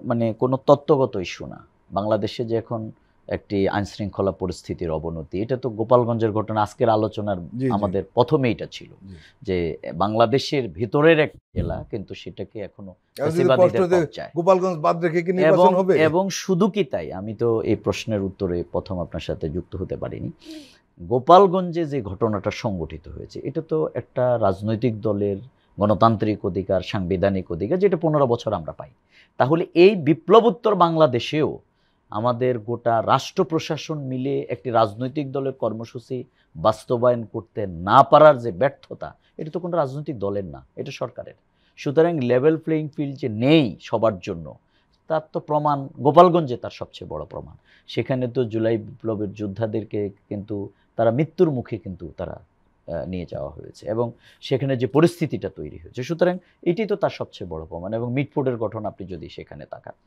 মানে কোনো তত্ত্বগত ইস্যু না। বাংলাদেশে যে এখন একটি আইনশৃঙ্খলা পরিস্থিতির অবনতি, এটা তো গোপালগঞ্জের ঘটনা আজকের আলোচনার জি, জি। আমাদের প্রথমে এটা ছিল জি। যে বাংলাদেশের ভিতরের এক জেলা, কিন্তু সেটাকে এখনো এখন যদি ফ্যাসিবাদীদের প্রশ্ন যে কবজায়। গোপালগঞ্জ বাদ রেখে কি এবং নির্বাচন হবে? এবং শুধু কি তাই, আমি তো এই প্রশ্নের উত্তরে প্রথম আপনার সাথে যুক্ত হতে পারিনি। গোপালগঞ্জে যে ঘটনাটা সংগঠিত হয়েছে, এটা তো একটা রাজনৈতিক দলের গণতান্ত্রিক অধিকার, সাংবিধানিক অধিকার, যেটা 15 বছর আমরা পাই। তাহলে এই বিপ্লবোত্তর বাংলাদেশেও আমাদের গোটা রাষ্ট্র প্রশাসন মিলে একটি রাজনৈতিক দলের কর্মসূচি বাস্তবায়ন করতে না পারার যে ব্যর্থতা, এটা তো কোনো রাজনৈতিক দলের না, এটা সরকারের। সুতরাং লেভেল প্লেইং ফিল্ড যে নেই সবার জন্য, তার তো প্রমাণ গোপালগঞ্জে তার সবচেয়ে বড় প্রমাণ। সেখানে তো জুলাই বিপ্লবের যোদ্ধাদেরকে কিন্তু তারা মৃত্যুর মুখে কিন্তু তারা নিয়ে যাওয়া হয়েছে, এবং সেখানে যে পরিস্থিতিটা তৈরি হয়েছে, সুতরাং এটি তো তার সবচেয়ে বড় প্রমাণ। এবং মিটফোর্ডের ঘটনা আপনি যদি সেখানে তাকান,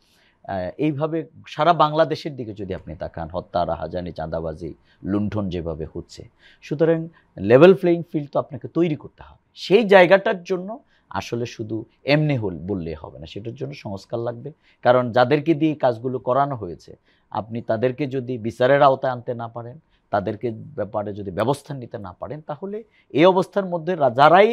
এইভাবে সারা বাংলাদেশের দিকে যদি আপনি তাকান, হত্যা, রাহাজানি, চাঁদাবাজি, লুণ্ঠন যেভাবে হচ্ছে, সুতরাং লেভেল প্লেইং ফিল্ড তো আপনাকে তৈরি করতে হবে। সেই জায়গাটার জন্য আসলে শুধু এমনি বললে হবে না, সেটার জন্য সংস্কার লাগবে। কারণ যাদেরকে দিয়ে কাজগুলো করানো হয়েছে, আপনি তাদেরকে যদি বিচারের আওতায় আনতে না পারেন, তাদেরকে ব্যাপারে যদি ব্যবস্থা নিতে না পারেন, তাহলে এই অবস্থার মধ্যে যারাই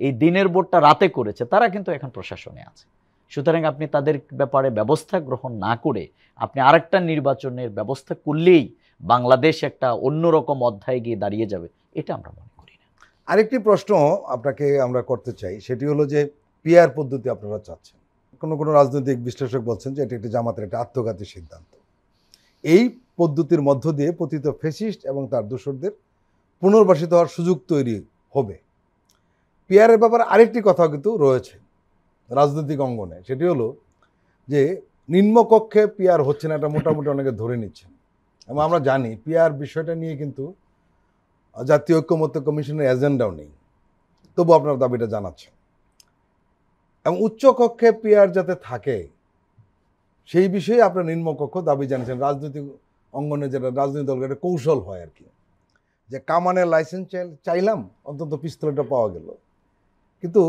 এই দিনের ভোটটা রাতে করেছে, তারা কিন্তু এখন প্রশাসনে আছে। সুতরাং আপনি তাদের ব্যাপারে ব্যবস্থা গ্রহণ না করে আপনি আরেকটা নির্বাচনের ব্যবস্থা করলেই বাংলাদেশ একটা অন্যরকম অধ্যায়ে গিয়ে দাঁড়িয়ে যাবে, এটা আমরা মনে করি না। আরেকটি প্রশ্ন আপনাকে আমরা করতে চাই, সেটি হলো যে পিআর পদ্ধতি আপনারা চাচ্ছেন, কোনো কোনো রাজনৈতিক বিশ্লেষক বলছেন যে এটি একটি জামাতের একটা আত্মঘাতী সিদ্ধান্ত। এই পদ্ধতির মধ্য দিয়ে পতিত ফ্যাসিস্ট এবং তার দোসরদের পুনর্বাসিত হওয়ার সুযোগ তৈরি হবে। পিআরের ব্যাপারে আরেকটি কথাও কিন্তু রয়েছে রাজনৈতিক অঙ্গনে, সেটি হলো যে নিম্নকক্ষে পিআর হচ্ছে না, এটা মোটামুটি অনেকে ধরে নিচ্ছেন। এবং আমরা জানি পিআর বিষয়টা নিয়ে কিন্তু জাতীয় ঐক্যমত্য কমিশনের এজেন্ডাও নেই, তবু আপনার দাবিটা জানাচ্ছেন। এবং উচ্চকক্ষে পিআর যাতে থাকে সেই বিষয়ে আপনার নিম্নকক্ষ দাবি জানিয়েছেন। রাজনৈতিক অঙ্গনে যেটা রাজনৈতিক দলকে একটা কৌশল হয় আর কি, যে কামানের লাইসেন্স চাইলাম, অন্তত পিস্তলটা পাওয়া গেল। কিন্তু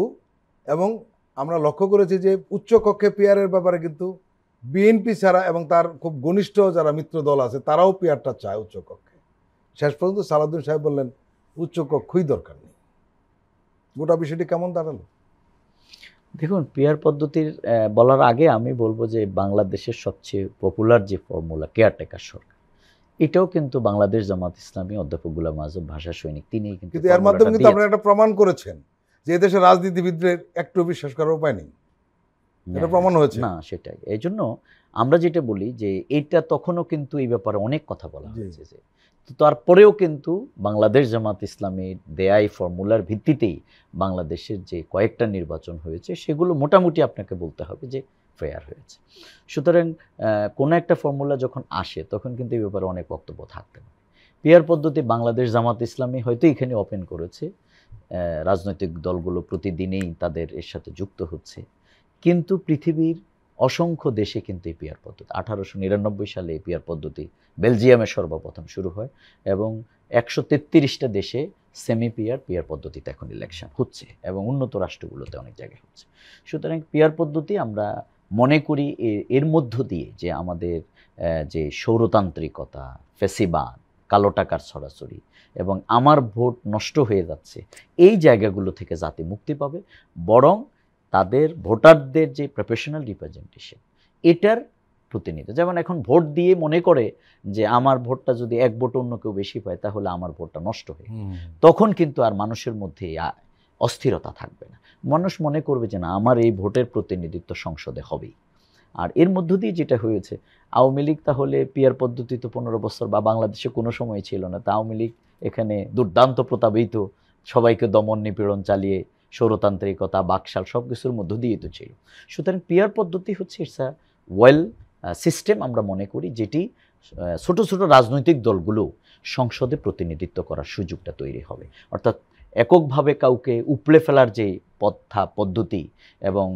এবং আমরা লক্ষ্য করেছি যে উচ্চকক্ষে পিআরের ব্যাপারে কিন্তু বিএনপি ছাড়া এবং তার খুব ঘনিষ্ঠ যারা মিত্র দল আছে তারাও পিআরটা চায় উচ্চকক্ষে। শেষ পর্যন্ত সালাউদ্দিন সাহেব বললেন উচ্চকক্ষই দরকার নেই। গোটা বিষয়টি কেমন দাঁড়ালো? দেখুন, পিআর পদ্ধতির বলার আগে আমি বলবো যে বাংলাদেশের সবচেয়ে পপুলার যে ফর্মুলা কেয়ারটেকার সরকার, এটাও কিন্তু বাংলাদেশ জামাত ইসলামী অধ্যাপক গোলাম আযম ভাষা সৈনিক তিনি কিন্তু এর মাধ্যমে কিন্তু আপনারা একটা প্রমাণ করেছেন যে এদেশের রাজনীতিবিদদের একটু বিশ্বাস করার উপায় নেই, এটা প্রমাণ হয়েছে। না, সেটাই। এই জন্য আমরা যেটা বলি যে এইটা তখনও কিন্তু এই ব্যাপারে অনেক কথা বলা হয়েছে, যে তারপরেও কিন্তু বাংলাদেশ জামাত ইসলামীর দেয়া এই ফর্মুলার ভিত্তিতেই বাংলাদেশের যে কয়েকটা নির্বাচন হয়েছে সেগুলো মোটামুটি আপনাকে বলতে হবে যে ফেয়ার হয়েছে। সুতরাং কোনো একটা ফর্মুলা যখন আসে তখন কিন্তু এই ব্যাপারে অনেক বক্তব্য থাকতে পারে। পিআর পদ্ধতি বাংলাদেশ জামাত ইসলামী হয়তো এখানে ওপেন করেছে, রাজনৈতিক দলগুলো প্রতিদিনেই তাদের এর সাথে যুক্ত হচ্ছে, কিন্তু পৃথিবীর অসংখ্য দেশে কিন্তু এই পিআর পদ্ধতি 1899 সালে এই পিআর পদ্ধতি বেলজিয়ামে সর্বপ্রথম শুরু হয়, এবং 133টা দেশে সেমি পিআর পদ্ধতিতে এখন ইলেকশন হচ্ছে, এবং উন্নত রাষ্ট্রগুলোতে অনেক জায়গায় হচ্ছে। সুতরাং পিআর পদ্ধতি আমরা মনে করি এর মধ্য দিয়ে যে আমাদের যে সৌরতান্ত্রিকতা, ফেসিবাদ, কালো টাকার ছড়াছড়ি এবং আমার ভোট নষ্ট হয়ে যাচ্ছে, এই জায়গাগুলো থেকে জাতি মুক্তি পাবে, বরং তাদের ভোটারদের যে প্রফেশনাল রিপ্রেজেন্টেশন, এটার প্রতিনিধি, যেমন এখন ভোট দিয়ে মনে করে যে আমার ভোটটা যদি এক ভোট অন্য কেউ বেশি পায় তাহলে আমার ভোটটা নষ্ট হয়ে, তখন কিন্তু আর মানুষের মধ্যে অস্থিরতা থাকবে না। মানুষ মনে করবে যে না, আমার এই ভোটের প্রতিনিধিত্ব সংসদে হবেই। আর এর মধ্য দিয়ে যেটা হয়েছে, আওয়ামী লীগ তাহলে পিআর পদ্ধতি তো 15 বছর বা বাংলাদেশে কোনো সময় ছিল না, তা আওয়ামী লীগ এখানে দুর্দান্ত প্রতাপিত, সবাইকে দমন নিপীড়ন চালিয়ে সৌরতান্ত্রিকতা, বাকশাল সব কিছুর মধ্য দিয়ে তো ছিল। সুতরাং পিআর পদ্ধতি হচ্ছে ইটস আ ওয়েল সিস্টেম আমরা মনে করি, যেটি ছোট ছোট রাজনৈতিক দলগুলো সংসদে প্রতিনিধিত্ব করার সুযোগটা তৈরি হবে। অর্থাৎ এককভাবে কাউকে উপড়ে ফেলার যে পদ্ধতি, এবং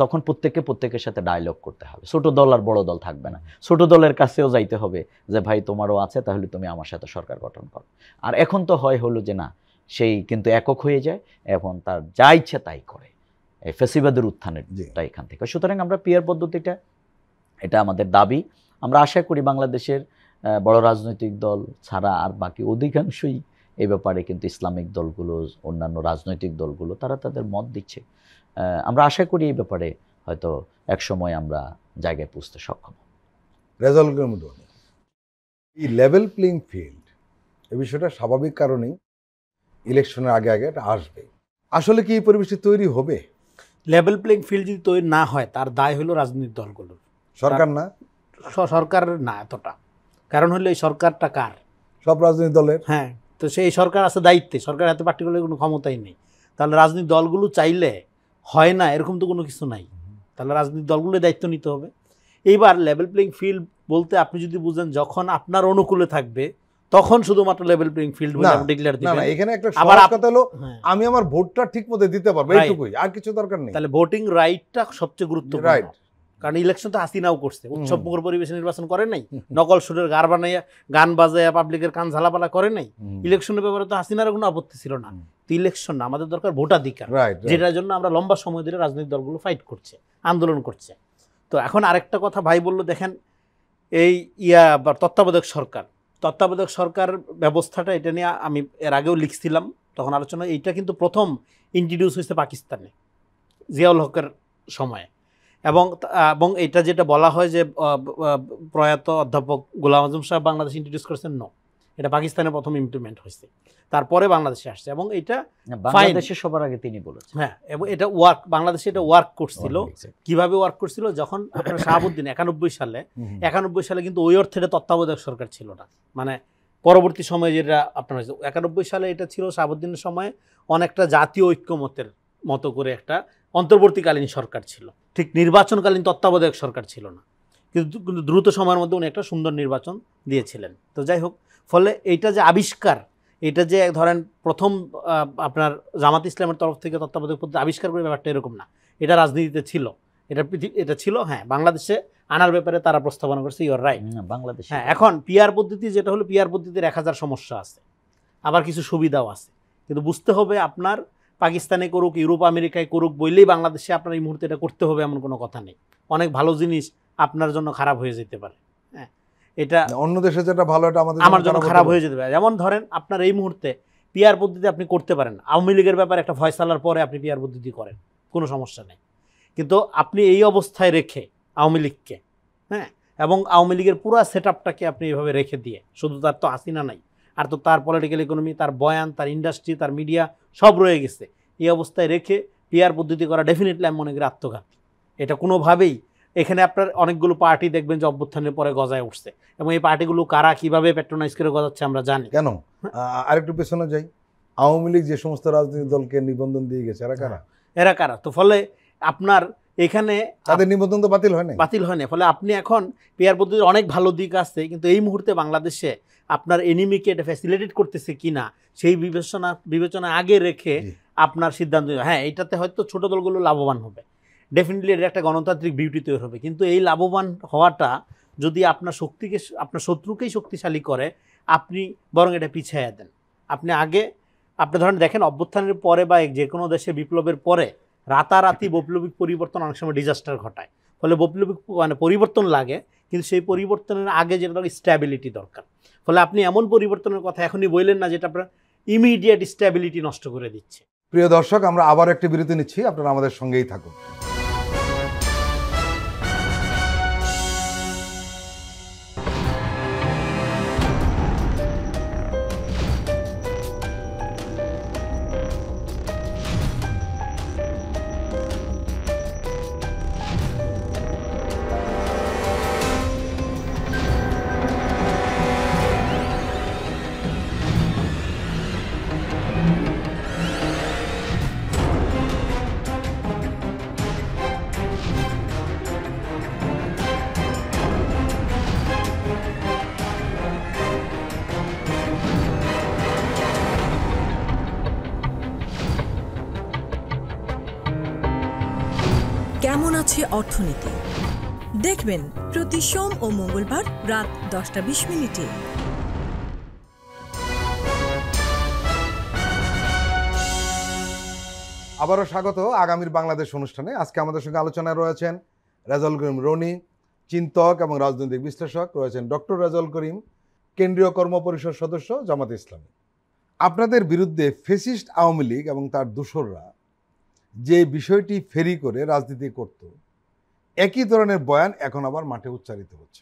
তখন প্রত্যেকের সাথে ডায়লগ করতে হবে। ছোট দল আর বড় দল থাকবে না, ছোট দলের কাছেও যাইতে হবে যে ভাই তোমারও আছে, তাহলে তুমি আমার সাথে সরকার গঠন করো। আর এখন তো হলো যে না, সেই কিন্তু একক হয়ে যায়, এখন তার যা ইচ্ছে তাই করে, এই ফ্যাসিবাদের উত্থানেরটা এখান থেকে। সুতরাং আমরা পিয়ার পদ্ধতিটা, এটা আমাদের দাবি। আমরা আশা করি বাংলাদেশের বড় রাজনৈতিক দল ছাড়া আর বাকি অধিকাংশই এই ব্যাপারে কিন্তু ইসলামিক দলগুলো, অন্যান্য রাজনৈতিক দলগুলো তারা তাদের মত দিচ্ছে। আমরা আশা করি এই ব্যাপারে হয়তো একসময় আমরা জায়গায় পৌঁছতে সক্ষম। রেজাউল করিম রনি, এই লেভেল প্লেইং ফিল্ড, এই বিষয়টা স্বাভাবিক কারণেই ইলেকশনের আগে এটা আসবে। আসলে কি এই পরিবেশটি তৈরি হবে? লেভেল প্লেইং ফিল্ড যদি তৈরি না হয় তার দায় হলো রাজনৈতিক দলগুলোর, সরকার না? সরকারের না এতটা। কারণ হলো এই সরকারটা কার? সব রাজনৈতিক দলের। হ্যাঁ, তো সেই সরকার আছে দায়িত্বে, সরকার এত পার্টিকুলার কোনো ক্ষমতাই নেই। তাহলে রাজনৈতিক দলগুলো চাইলে হয় না এরকম তো কোনো কিছু নাই। তাহলে রাজনৈতিক দলগুলোর দায়িত্ব নিতে হবে। এইবার লেভেল প্লেইং ফিল্ড বলতে আপনি যদি বুঝেন যখন আপনার অনুকূলে থাকবে তখন শুধুমাত্র লেভেল প্লেইং ফিল্ড বলে আপনি ডিক্লেয়ার দিবেন। না, এখানে একটা আবার সহজ কথা হলো আমি আমার ভোটটা ঠিকমতো দিতে পারবো, এইটুকুই, আর কিছু দরকার নেই। তাহলে ভোটিং রাইটটা সবচেয়ে গুরুত্বপূর্ণ। রাইট। কারণ ইলেকশন তো হাসিনাও করছে, উৎসবমুখর পরিবেশে নির্বাচন করে নাই, নকল সুরের গার বানাইয়া গান বাজাইয়া পাবলিকের কান ঝালাপালা করে নাই। ইলেকশনের ব্যাপারে তো হাসিনার কোনো আপত্তি ছিল না। তো ইলেকশন না, আমাদের দরকার ভোটাধিকার, যেটার জন্য আমরা লম্বা সময় ধরে রাজনৈতিক দলগুলো ফাইট করছে, আন্দোলন করছে। তো এখন আরেকটা কথা ভাই বললো, দেখেন এই তত্ত্বাবধায়ক সরকার ব্যবস্থাটা, এটা নিয়ে আমি এর আগেও লিখছিলাম তখন আলোচনা। এইটা কিন্তু প্রথম ইন্ট্রোডিউস হয়েছে পাকিস্তানে জিয়াউল হকের সময়ে, এবং এটা যেটা বলা হয় যে প্রয়াত অধ্যাপক গোলাম আজম সাহেব বাংলাদেশ ইন্ট্রোডিউস করেছেন, এটা পাকিস্তানে প্রথম ইমপ্লিমেন্ট হয়েছে, তারপরে বাংলাদেশে আসছে। এবং এটা বাংলাদেশে সবার আগে তিনি বলেছেন। হ্যাঁ, এবং এটা বাংলাদেশে এটা ওয়ার্ক করছিল। কিভাবে ওয়ার্ক করছিল? যখন আপনার শাহাবুদ্দিন 91 সালে কিন্তু ওই অর্থে এটা তত্ত্বাবধায়ক সরকার ছিল না, মানে পরবর্তী সময়ে যেটা আপনার 91 সালে এটা ছিল শাহাবুদ্দিনের সময় অনেকটা জাতীয় ঐক্যমতের মতো করে একটা অন্তর্বর্তীকালীন সরকার ছিল, ঠিক নির্বাচনকালীন তত্ত্বাবধায়ক সরকার ছিল না। কিন্তু দ্রুত সময়ের মধ্যে উনি একটা সুন্দর নির্বাচন দিয়েছিলেন। তো যাই হোক, ফলে এইটা যে আবিষ্কার, এটা যে ধরেন প্রথম আপনার জামাত ইসলামের তরফ থেকে তত্ত্বাবধায়ক পদ্ধতি আবিষ্কার করে ব্যাপারটা এরকম না, এটা রাজনীতিতে ছিল, এটা ছিল। হ্যাঁ, বাংলাদেশে আনার ব্যাপারে তারা প্রস্তাবনা করছে, ইউর রাইট। বাংলাদেশে হ্যাঁ, এখন পিআর পদ্ধতি যেটা হলো, পিআর পদ্ধতির 1000 সমস্যা আছে, আবার কিছু সুবিধাও আছে। কিন্তু বুঝতে হবে আপনার পাকিস্তানে করুক, ইউরোপ আমেরিকায় করুক বললেই বাংলাদেশে আপনার এই মুহূর্তে এটা করতে হবে এমন কোনো কথা নেই। অনেক ভালো জিনিস আপনার জন্য খারাপ হয়ে যেতে পারে। হ্যাঁ, এটা অন্য দেশে যেটা ভালো এটা আমার জন্য খারাপ হয়ে যেতে পারে। যেমন ধরেন আপনার এই মুহূর্তে পিআর পদ্ধতি আপনি করতে পারেন, আওয়ামী লীগের ব্যাপারে একটা ফয়সালার পরে আপনি পিআর পদ্ধতি করেন, কোনো সমস্যা নেই। কিন্তু আপনি এই অবস্থায় রেখে আওয়ামী লীগকে, হ্যাঁ, এবং আওয়ামী লীগের পুরো সেট আপটাকে আপনি এইভাবে রেখে দিয়ে, শুধু তার তো হাসিনা নাই, আর তো তার পলিটিক্যাল ইকোনমি, তার বয়ান, তার ইন্ডাস্ট্রি, তার মিডিয়া সব রয়ে গেছে, এই অবস্থায় রেখে পিআর পদ্ধতি করা ডেফিনেটলি আমি মনে করি আত্মঘাতী। এটা কোনোভাবেই, এখানে আপনার অনেকগুলো পার্টি দেখবেন যে অভ্যুত্থানের পরে গজায় উঠছে, এবং এই পার্টিগুলো কারা কিভাবে প্যাট্রোনাইজ করে গজাচ্ছে আমরা জানি। কেন? আরেকটু পেছনে যাই, আওয়ামী লীগ যে সমস্ত রাজনৈতিক দলকে নিবন্ধন দিয়ে গেছে, এরা কারা? তো ফলে আপনার এখানে তাদের নিবন্ধন তো বাতিল হয় না। ফলে আপনি এখন পিআর পদ্ধতির অনেক ভালো দিক আছে, কিন্তু এই মুহূর্তে বাংলাদেশে আপনার এনিমিকে এটা ফ্যাসিলিটেট করতেছে কিনা সেই বিবেচনা আগে রেখে আপনার সিদ্ধান্ত। হ্যাঁ, এটাতে হয়তো ছোট দলগুলো লাভবান হবে, ডেফিনেটলি এটা একটা গণতান্ত্রিক বিউটি তৈরি হবে। কিন্তু এই লাভবান হওয়াটা যদি আপনার শত্রুকেই শক্তিশালী করে, আপনি বরং এটা পিছিয়ে দেন। আপনি ধরেন দেখেন অভ্যুত্থানের পরে বা যে কোনো দেশে বিপ্লবের পরে রাতারাতি বৈপ্লবিক পরিবর্তন অনেক সময় ডিজাস্টার ঘটায়। ফলে বৈপ্লবিক পরিবর্তন লাগে, কিন্তু সেই পরিবর্তনের আগে যেটা স্ট্যাবিলিটি দরকার। ফলে আপনি এমন পরিবর্তনের কথা এখনই বললেন না যেটা আপনার ইমিডিয়েট স্ট্যাবিলিটি নষ্ট করে দিচ্ছে। প্রিয় দর্শক, আমরা আবার একটি বিরতি নিচ্ছি, আপনারা আমাদের সঙ্গেই থাকুন। বোঝে অর্থনীতি। দেখবেন প্রতি সোম ও মঙ্গলবার রাত 10টা 20 মিনিটে। আবারও স্বাগত আগামীর বাংলাদেশ অনুষ্ঠানে। আজকে আমাদের সঙ্গে আলোচনায় রয়েছেন রেজাউল করিম রনি, চিন্তক এবং রাজনৈতিক বিশ্লেষক, রয়েছেন ডক্টর রেজাউল করিম, কেন্দ্রীয় কর্মপরিষদ সদস্য, জামাতে ইসলামী। আপনাদের বিরুদ্ধে ফ্যাসিস্ট আওয়ামী লীগ এবং তার দোসররা যে বিষয়টি ফেরি করে রাজনীতি করত, একই ধরনের বয়ান এখন আবার মাঠে উচ্চারিত হচ্ছে।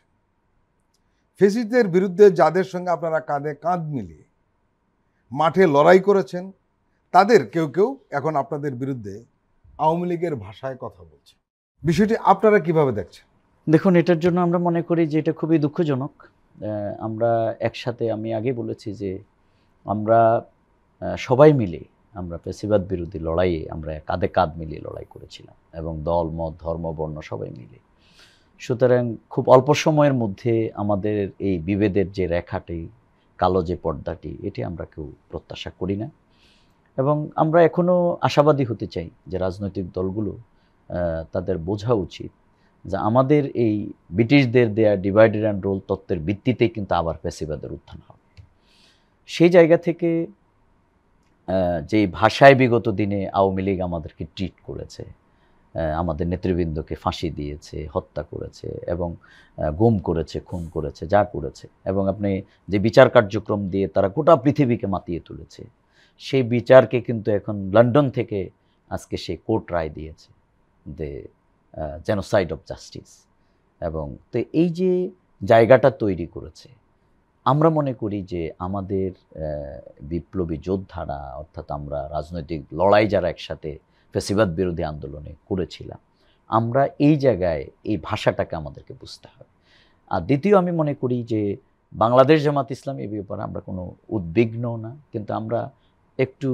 ফ্যাসিস্টদের বিরুদ্ধে যাদের সঙ্গে আপনারা কাঁধে কাঁধ মিলিয়ে মাঠে লড়াই করেছেন, তাদের কেউ কেউ এখন আপনাদের বিরুদ্ধে আওয়ামী লীগের ভাষায় কথা বলছে। বিষয়টি আপনারা কিভাবে দেখছেন? দেখুন, এটার জন্য আমরা মনে করি যে এটা খুবই দুঃখজনক। আমরা একসাথে, আমি আগে বলেছি যে আমরা সবাই মিলে আমরা ফ্যাসিবাদ বিরোধী লড়াইয়ে আমরা কাঁধে কাঁধ মিলিয়ে লড়াই করেছিলাম, এবং দল মত ধর্ম বর্ণ সবাই মিলে। সুতরাং খুব অল্প সময়ের মধ্যে আমাদের এই বিভেদের যে রেখাটি, কালো যে পর্দাটি, এটি আমরা কেউ প্রত্যাশা করি না। এবং আমরা এখনও আশাবাদী হতে চাই যে রাজনৈতিক দলগুলো তাদের বোঝা উচিত যে আমাদের এই ব্রিটিশদের দেয়া ডিভাইডেড অ্যান্ড রুল তত্ত্বের ভিত্তিতেই কিন্তু আবার ফ্যাসিবাদের উত্থান হবে। সেই জায়গা থেকে যে ভাষায় বিগত দিনে আওয়ামী লীগ আমাদেরকে ট্রিট করেছে, আমাদের নেতৃবৃন্দকে ফাঁসি দিয়েছে, হত্যা করেছে এবং গুম করেছে, খুন করেছে, যা করেছে, এবং আপনি যে বিচার কার্যক্রম দিয়ে তারা গোটা পৃথিবীকে মাতিয়ে তুলেছে, সেই বিচারকে কিন্তু এখন লন্ডন থেকে আজকে সেই কোর্ট রায় দিয়েছে, দ্য জেনোসাইড অফ জাস্টিস। এবং তো এই যে জায়গাটা তৈরি করেছে, আমরা মনে করি যে আমাদের বিপ্লবী যোদ্ধারা, অর্থাৎ আমরা রাজনৈতিক লড়াই যারা একসাথে ফ্যাসিবাদ বিরোধী আন্দোলনে করেছিলাম, আমরা এই জায়গায় এই ভাষাটাকে আমাদেরকে বুঝতে হবে। আর দ্বিতীয়, আমি মনে করি যে বাংলাদেশ জামাত ইসলামী এই ব্যাপারে আমরা কোনো উদ্বিগ্ন না, কিন্তু আমরা একটু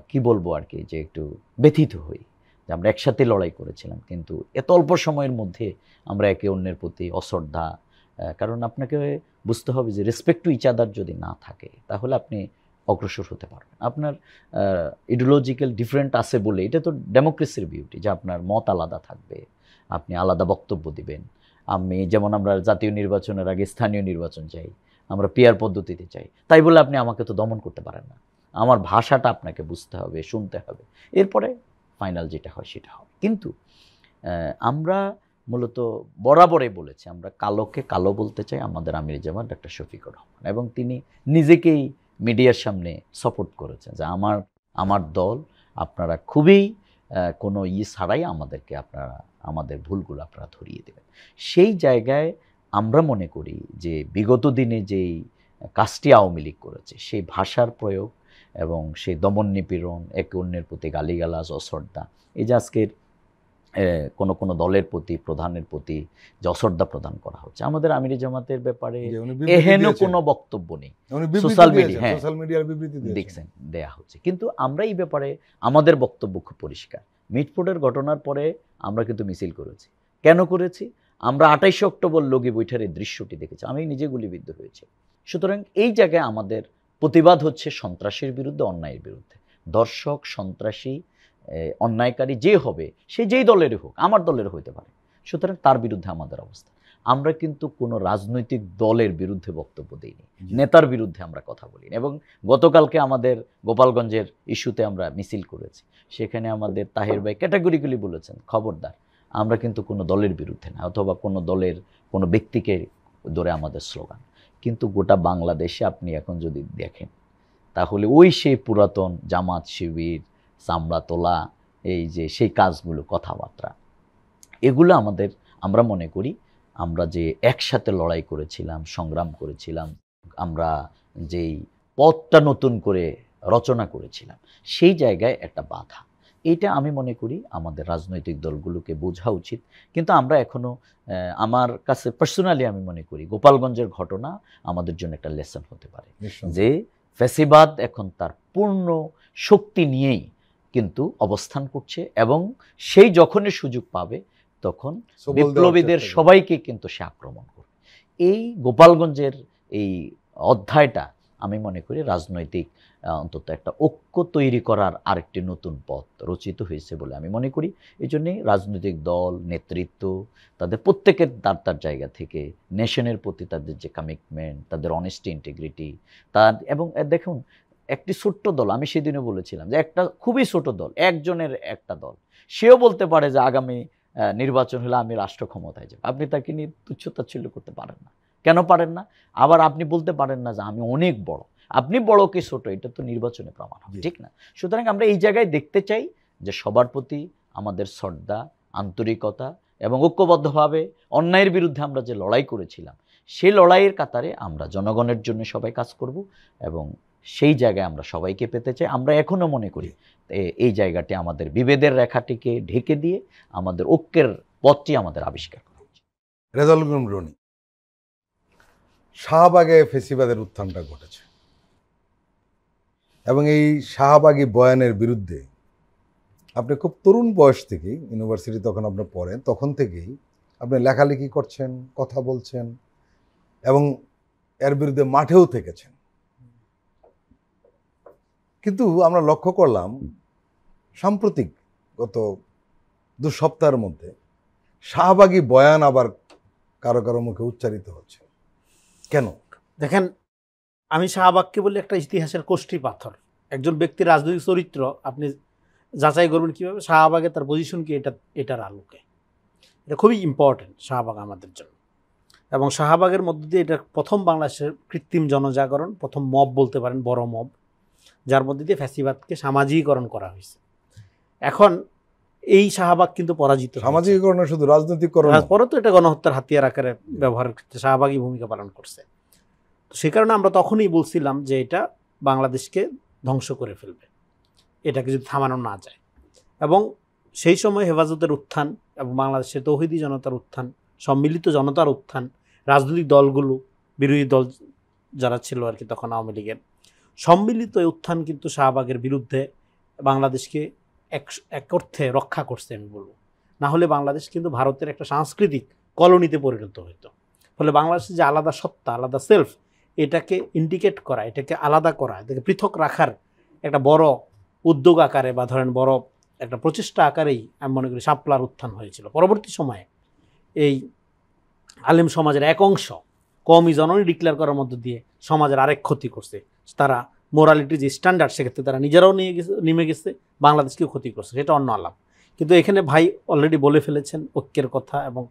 কি বলবো আর কি, যে একটু ব্যথিত হই যে আমরা একসাথে লড়াই করেছিলাম, কিন্তু এত অল্প সময়ের মধ্যে আমরা একে অন্যের প্রতি অশ্রদ্ধা। কারণ আপনাকে বুঝতে হবে যে রেসপেক্ট টু ইচ আদার যদি না থাকে, তাহলে আপনি অগ্রসর হতে পারবেন। আপনার ইডিওলজিক্যাল ডিফারেন্ট আছে বলে, এটা তো ডেমোক্রেসির বিউটি, যে আপনার মত আলাদা থাকবে, আপনি আলাদা বক্তব্য দিবেন। আমি যেমন আমরা জাতীয় নির্বাচনের আগে স্থানীয় নির্বাচন চাই, আমরা পিয়ার পদ্ধতিতে চাই, তাই বলে আপনি আমাকে তো দমন করতে পারেন না। আমার ভাষাটা আপনাকে বুঝতে হবে, শুনতে হবে, এরপরে ফাইনাল যেটা হয় সেটা হবে। কিন্তু আমরা মূলত বরাবরই বলেছি, আমরা কালোকে কালো বলতে চাই আমাদের আমির জামাত ডক্টর শফিকুর রহমান, এবং তিনি নিজেকেই মিডিয়ার সামনে সাপোর্ট করেছেন যে আমার দল, আপনারা খুবই কোনো ছাড়াই আমাদেরকে আপনারা আমাদের ভুলগুলো আপনারা ধরিয়ে দেবেন। সেই জায়গায় আমরা মনে করি যে বিগত দিনে যেই কাজটি আওয়ামী লীগ করেছে, সেই ভাষার প্রয়োগ এবং সেই দমন নিপীড়ন, একে অন্যের প্রতি গালিগালাজ, অশ্রদ্ধা, এই যে আজকের কোনো দলের প্রতি, প্রধানের প্রতি যে অশ্রদ্ধা প্রদান করা হচ্ছে, আমাদের আমিরি জামাতের ব্যাপারে এহেন কোনো বক্তব্য নেই, সোশ্যাল মিডিয়ার বিবৃতি দেখছেন দেয়া হচ্ছে। কিন্তু আমরা এই ব্যাপারে আমাদের বক্তব্য খুব পরিষ্কার। মিটফোর্ডের ঘটনার পরে আমরা কিন্তু মিছিল করেছি। কেন করেছি? আমরা 28 অক্টোবর লগি বৈঠার এই দৃশ্যটি দেখেছি, আমি নিজে গুলিবিদ্ধ হয়েছি। সুতরাং এই জায়গায় আমাদের প্রতিবাদ হচ্ছে সন্ত্রাসের বিরুদ্ধে, অন্যায়ের বিরুদ্ধে। দর্শক, সন্ত্রাসী, অন্যায়কারী যে হবে, সে যেই দলেরই হোক, আমার দলের হইতে পারে, সুতরাং তার বিরুদ্ধে আমাদের অবস্থা। আমরা কিন্তু কোনো রাজনৈতিক দলের বিরুদ্ধে বক্তব্য দিইনি, নেতার বিরুদ্ধে আমরা কথা বলিনি। এবং গতকালকে আমাদের গোপালগঞ্জের ইস্যুতে আমরা মিছিল করেছি, সেখানে আমাদের তাহের ভাই ক্যাটাগরিক্যালি বলেছেন, খবরদার, আমরা কিন্তু কোনো দলের বিরুদ্ধে না, অথবা কোনো দলের কোনো ব্যক্তিকে ধরে আমাদের স্লোগান। কিন্তু গোটা বাংলাদেশে আপনি এখন যদি দেখেন, তাহলে ওই সেই পুরাতন জামাত শিবির, চামড়া তোলা, এই যে সেই কাজগুলো, কথাবার্তা, এগুলো আমরা মনে করি আমরা যে একসাথে লড়াই করেছিলাম, সংগ্রাম করেছিলাম, আমরা যেই পথটা নতুন করে রচনা করেছিলাম, সেই জায়গায় একটা বাধা। এইটা আমি মনে করি আমাদের রাজনৈতিক দলগুলোকে বোঝা উচিত। কিন্তু আমরা এখনও, আমার কাছে পার্সোনালি আমি মনে করি গোপালগঞ্জের ঘটনা আমাদের জন্য একটা লেসন হতে পারে, যে ফ্যাসিবাদ এখন তার পূর্ণ শক্তি নিয়েই কিন্তু অবস্থান করছে, এবং সেই যখনই সুযোগ পাবে তখন বিপ্লবীদের সবাইকে কিন্তু সে আক্রমণ করবে। এই গোপালগঞ্জের এই অধ্যায়টা আমি মনে করি রাজনৈতিক অন্তত একটা ঐক্য তৈরি করার আরেকটি নতুন পথ রচিত হয়েছে বলে আমি মনে করি। এই জন্যেই রাজনৈতিক দল, নেতৃত্ব তাদের প্রত্যেকের তার তার জায়গা থেকে নেশনের প্রতি তাদের যে কমিটমেন্ট, তাদের অনেস্টি, ইন্টিগ্রিটি, তার এবং দেখুন একটি ছোট্ট দল, আমি সেদিনও বলেছিলাম যে একটা খুবই ছোট দল, একজনের একটা দল, সেও বলতে পারে যে আগামী নির্বাচন হলে আমি রাষ্ট্র ক্ষমতায় যাব। আপনি তাকে নিয়ে তুচ্ছ-তাচ্ছিল্য করতে পারেন না। কেন পারেন না? আবার আপনি বলতে পারেন না যে আমি অনেক বড়। আপনি বড় কি ছোট এটা তো নির্বাচনে প্রমাণ হবে, ঠিক না? সুতরাং আমরা এই জায়গায় দেখতে চাই যে সবার প্রতি আমাদের শ্রদ্ধা, আন্তরিকতা এবং ঐক্যবদ্ধভাবে অন্যায়ের বিরুদ্ধে আমরা যে লড়াই করেছিলাম সেই লড়াইয়ের কাতারে আমরা জনগণের জন্য সবাই কাজ করব এবং সেই জায়গায় আমরা সবাইকে পেতে চাই। আমরা এখনও মনে করি এই জায়গাটি আমাদের বিভেদের রেখাটিকে ঢেকে দিয়ে আমাদের ঐক্যের পথটি আমাদের আবিষ্কার করা উচিত। রেজাউল করিম রনি, শাহবাগে ফেসিবাদের উত্থানটা ঘটেছে এবং এই শাহবাগী বয়ানের বিরুদ্ধে আপনি খুব তরুণ বয়স থেকেই, ইউনিভার্সিটি তখন আপনি পড়েন, তখন থেকেই আপনি লেখালেখি করছেন, কথা বলছেন এবং এর বিরুদ্ধে মাঠেও থেকেছেন। কিন্তু আমরা লক্ষ্য করলাম সাম্প্রতিক গত 2 সপ্তাহের মধ্যে শাহবাগী বয়ান আবার কারো কারো মুখে উচ্চারিত হচ্ছে। কেন? দেখেন, আমি শাহবাগকে বলি একটা ইতিহাসের কোষ্ঠী পাথর। একজন ব্যক্তির রাজনৈতিক চরিত্র আপনি যাচাই করবেন কীভাবে? শাহবাগে তার পজিশন কি এটার আলোকে। এটা খুবই ইম্পর্টেন্ট শাহবাগ আমাদের জন্য। এবং শাহবাগের মধ্য দিয়ে এটা প্রথম বাংলাদেশের কৃত্রিম জনজাগরণ, প্রথম মব বলতে পারেন, বড় মব, যার মধ্যে দিয়ে ফ্যাসিবাদকে সামাজিকীকরণ করা হয়েছে। এখন এই শাহবাগ কিন্তু পরাজিত। সামাজিকীকরণ শুধু রাজনৈতিকরণ পরে তো এটা গণহত্যার হাতিয়ার আকারে ব্যবহারের ক্ষেত্রে শাহবাগী ভূমিকা পালন করছে। তো সে কারণে আমরা তখনই বলছিলাম যে এটা বাংলাদেশকে ধ্বংস করে ফেলবে, এটাকে যদি থামানো না যায়। এবং সেই সময় হেফাজতের উত্থান এবং বাংলাদেশের তৌহিদি জনতার উত্থান, সম্মিলিত জনতার উত্থান, রাজনৈতিক দলগুলো, বিরোধী দল যারা ছিল আর কি তখন আওয়ামী লীগের, সম্মিলিত উত্থান কিন্তু শাহবাগের বিরুদ্ধে বাংলাদেশকে এক অর্থে রক্ষা করছে আমি বলবো। না হলে বাংলাদেশ কিন্তু ভারতের একটা সাংস্কৃতিক কলোনিতে পরিণত হইতো। ফলে বাংলাদেশের যে আলাদা সত্তা, আলাদা সেলফ, এটাকে ইন্ডিকেট করা, এটাকে আলাদা করা, এটাকে পৃথক রাখার একটা বড় উদ্যোগ আকারে বা ধরেন বড় একটা প্রচেষ্টা আকারেই আমি মনে করি শাপলার উত্থান হয়েছিল। পরবর্তী সময়ে এই আলেম সমাজের এক অংশ কওমি জননী ডিক্লেয়ার করার মধ্য দিয়ে সমাজের আরেক ক্ষতি করছে। তারা মোরালিটি যে স্ট্যান্ডার্ড, সেক্ষেত্রে তারা নিজেরাও নেমে গেছে, বাংলাদেশকেও ক্ষতি করছে, সেটা অন্য আলাপ। কিন্তু এখানে ভাই অলরেডি বলে ফেলেছেন ঐক্যের কথা এবং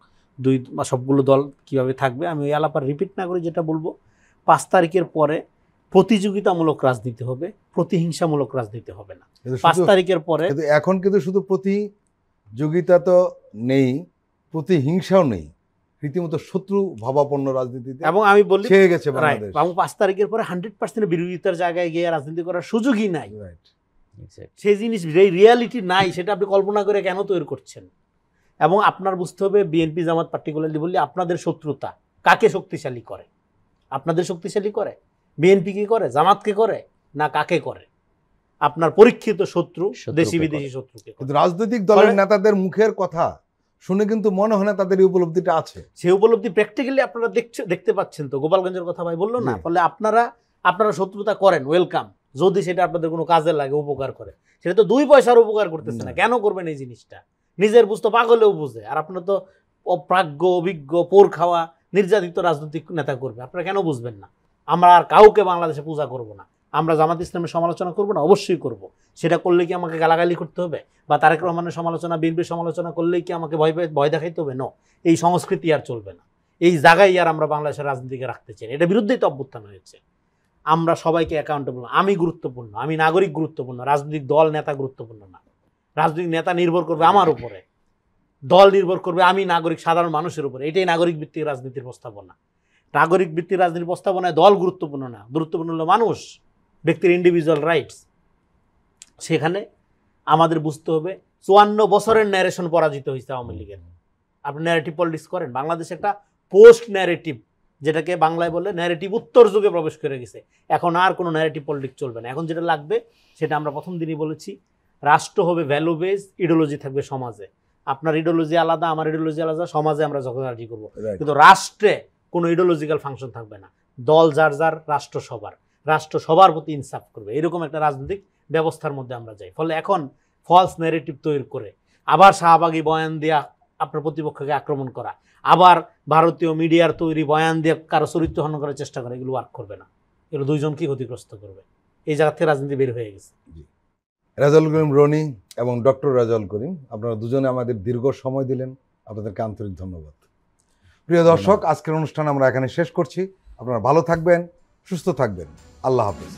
সবগুলো দল কিভাবে থাকবে। আমি ওই আলাপ আর রিপিট না করে যেটা বলবো, 5 তারিখের পরে প্রতিযোগিতামূলক রাজনীতি হবে, প্রতিহিংসামূলক রাজনীতি হবে না। 5 তারিখের পরে এখন কিন্তু শুধু প্রতিযোগিতা তো নেই, প্রতিহিংসাও নেই, রীতিমতো শত্রু ভাবাপন্ন রাজনীতিতে এবং আমি বলি ছেয়ে গেছে বাংলাদেশ। এবং 5 তারিখের পরে 100% বিরোধিতার জায়গায় গিয়ে রাজনীতি করার সুযোগই নাই। সেই জিনিস, এই রিয়ালিটি নাই, সেটা আপনি কল্পনা করে কেন তৈরি করছেন? এবং আপনার বুঝতে হবে বিএনপি জামাত পার্টিকুলারলি বললি আপনাদের শত্রুতা কাকে শক্তিশালী করে? আপনাদের শক্তিশালী করে? বিএনপি কি করে? জামাতকে করে? না কাকে করে? আপনার পরীক্ষিত শত্রু, দেশি বিদেশি শত্রুকে। কিন্তু রাজনৈতিক দলের নেতাদের মুখের কথা শুনে কিন্তু মনে হয় না তাদের এই উপলব্ধিটা আছে। সেই উপলব্ধি প্র্যাকটিক্যালি আপনারা দেখতে পাচ্ছেন তো। গোপালগঞ্জের কথা ভাই বললো না? ফলে আপনারা শত্রুতা করেন, ওয়েলকাম, যদি সেটা আপনাদের কোনো কাজে লাগে, উপকার করে। সেটা তো 2 পয়সার উপকার করতেছে না, কেন করবেন এই জিনিসটা? নিজের বুঝতে পাগলেও বুঝে, আর আপনারা তো অপ্রাজ্ঞ, অভিজ্ঞ, পোর খাওয়া, নির্যাতিত রাজনৈতিক নেতা করবে, আপনারা কেন বুঝবেন না? আমরা আর কাউকে বাংলাদেশে পূজা করব না। আমরা জামাত ইসলামের সমালোচনা করব না? অবশ্যই করব। সেটা করলে কি আমাকে গালাগালি করতে হবে? বা তারেক রহমানের সমালোচনা, বিএনপির সমালোচনা করলেই কি আমাকে ভয় দেখাইতে হবে? নো, এই সংস্কৃতি আর চলবে না। এই জায়গায় আর আমরা বাংলাদেশের রাজনীতিকে রাখতে চাই। এটা বিরুদ্ধেই তো অভ্যুত্থান হয়েছে। আমরা সবাইকে অ্যাকাউন্টেবল, আমি গুরুত্বপূর্ণ, আমি নাগরিক গুরুত্বপূর্ণ, রাজনৈতিক দল নেতা গুরুত্বপূর্ণ না। রাজনৈতিক নেতা নির্ভর করবে আমার উপরে, দল নির্ভর করবে আমি নাগরিক সাধারণ মানুষের উপরে। এটাই নাগরিক ভিত্তিক রাজনীতির প্রস্তাবনা। নাগরিক ভিত্তিক রাজনীতির প্রস্তাবনায় দল গুরুত্বপূর্ণ না, গুরুত্বপূর্ণ হলো মানুষ, ব্যক্তির ইন্ডিভিজুয়াল রাইটস। সেখানে আমাদের বুঝতে হবে 54 বছরের ন্যারেশন পরাজিত হয়েছে আওয়ামী লীগের। আপনি ন্যারেটিভ পলিটিক্স করেন, বাংলাদেশ একটা পোস্ট ন্যারেটিভ, যেটাকে বাংলায় বলে ন্যারেটিভ উত্তর যুগে প্রবেশ করে গেছে। এখন আর কোনো ন্যারেটিভ পলিটিক্স চলবে না। এখন যেটা লাগবে সেটা আমরা প্রথম দিনই বলেছি, রাষ্ট্র হবে ভ্যালু বেস, ইডিওলজি থাকবে সমাজে। আপনার ইডিওলজি আলাদা, আমার ইডিওলজি আলাদা, সমাজে আমরা ঝগড়াঝাটি করবো, কিন্তু রাষ্ট্রে কোনো ইডিওলজিক্যাল ফাংশন থাকবে না। দল যার যার, রাষ্ট্র সবার। রাষ্ট্র সবার প্রতি ইনসাফ করবে, এরকম একটা রাজনৈতিক ব্যবস্থার মধ্যে আমরা যাই। ফলে এখন ফলস ন্যারেটিভ তৈরি করে আবার শাহবাগী বয়ান দিয়া আপনার প্রতিপক্ষকে আক্রমণ করা, আবার ভারতীয় মিডিয়ার তৈরি বয়ান দিয়ে কারো চরিত্র হনন করার চেষ্টা করা, এগুলো ওয়ার্ক করবে না। এগুলো দুইজনকেই ক্ষতিগ্রস্ত করবে। এই জায়গা থেকে রাজনীতি বের হয়ে গেছে। রেজাউল করিম রনি এবং ডক্টর রেজাউল করিম, আপনারা দুজনে আমাদের দীর্ঘ সময় দিলেন, আপনাদেরকে আন্তরিক ধন্যবাদ। প্রিয় দর্শক, আজকের অনুষ্ঠান আমরা এখানে শেষ করছি। আপনারা ভালো থাকবেন, সুস্থ থাকবেন। আল্লাহ হাফেজ।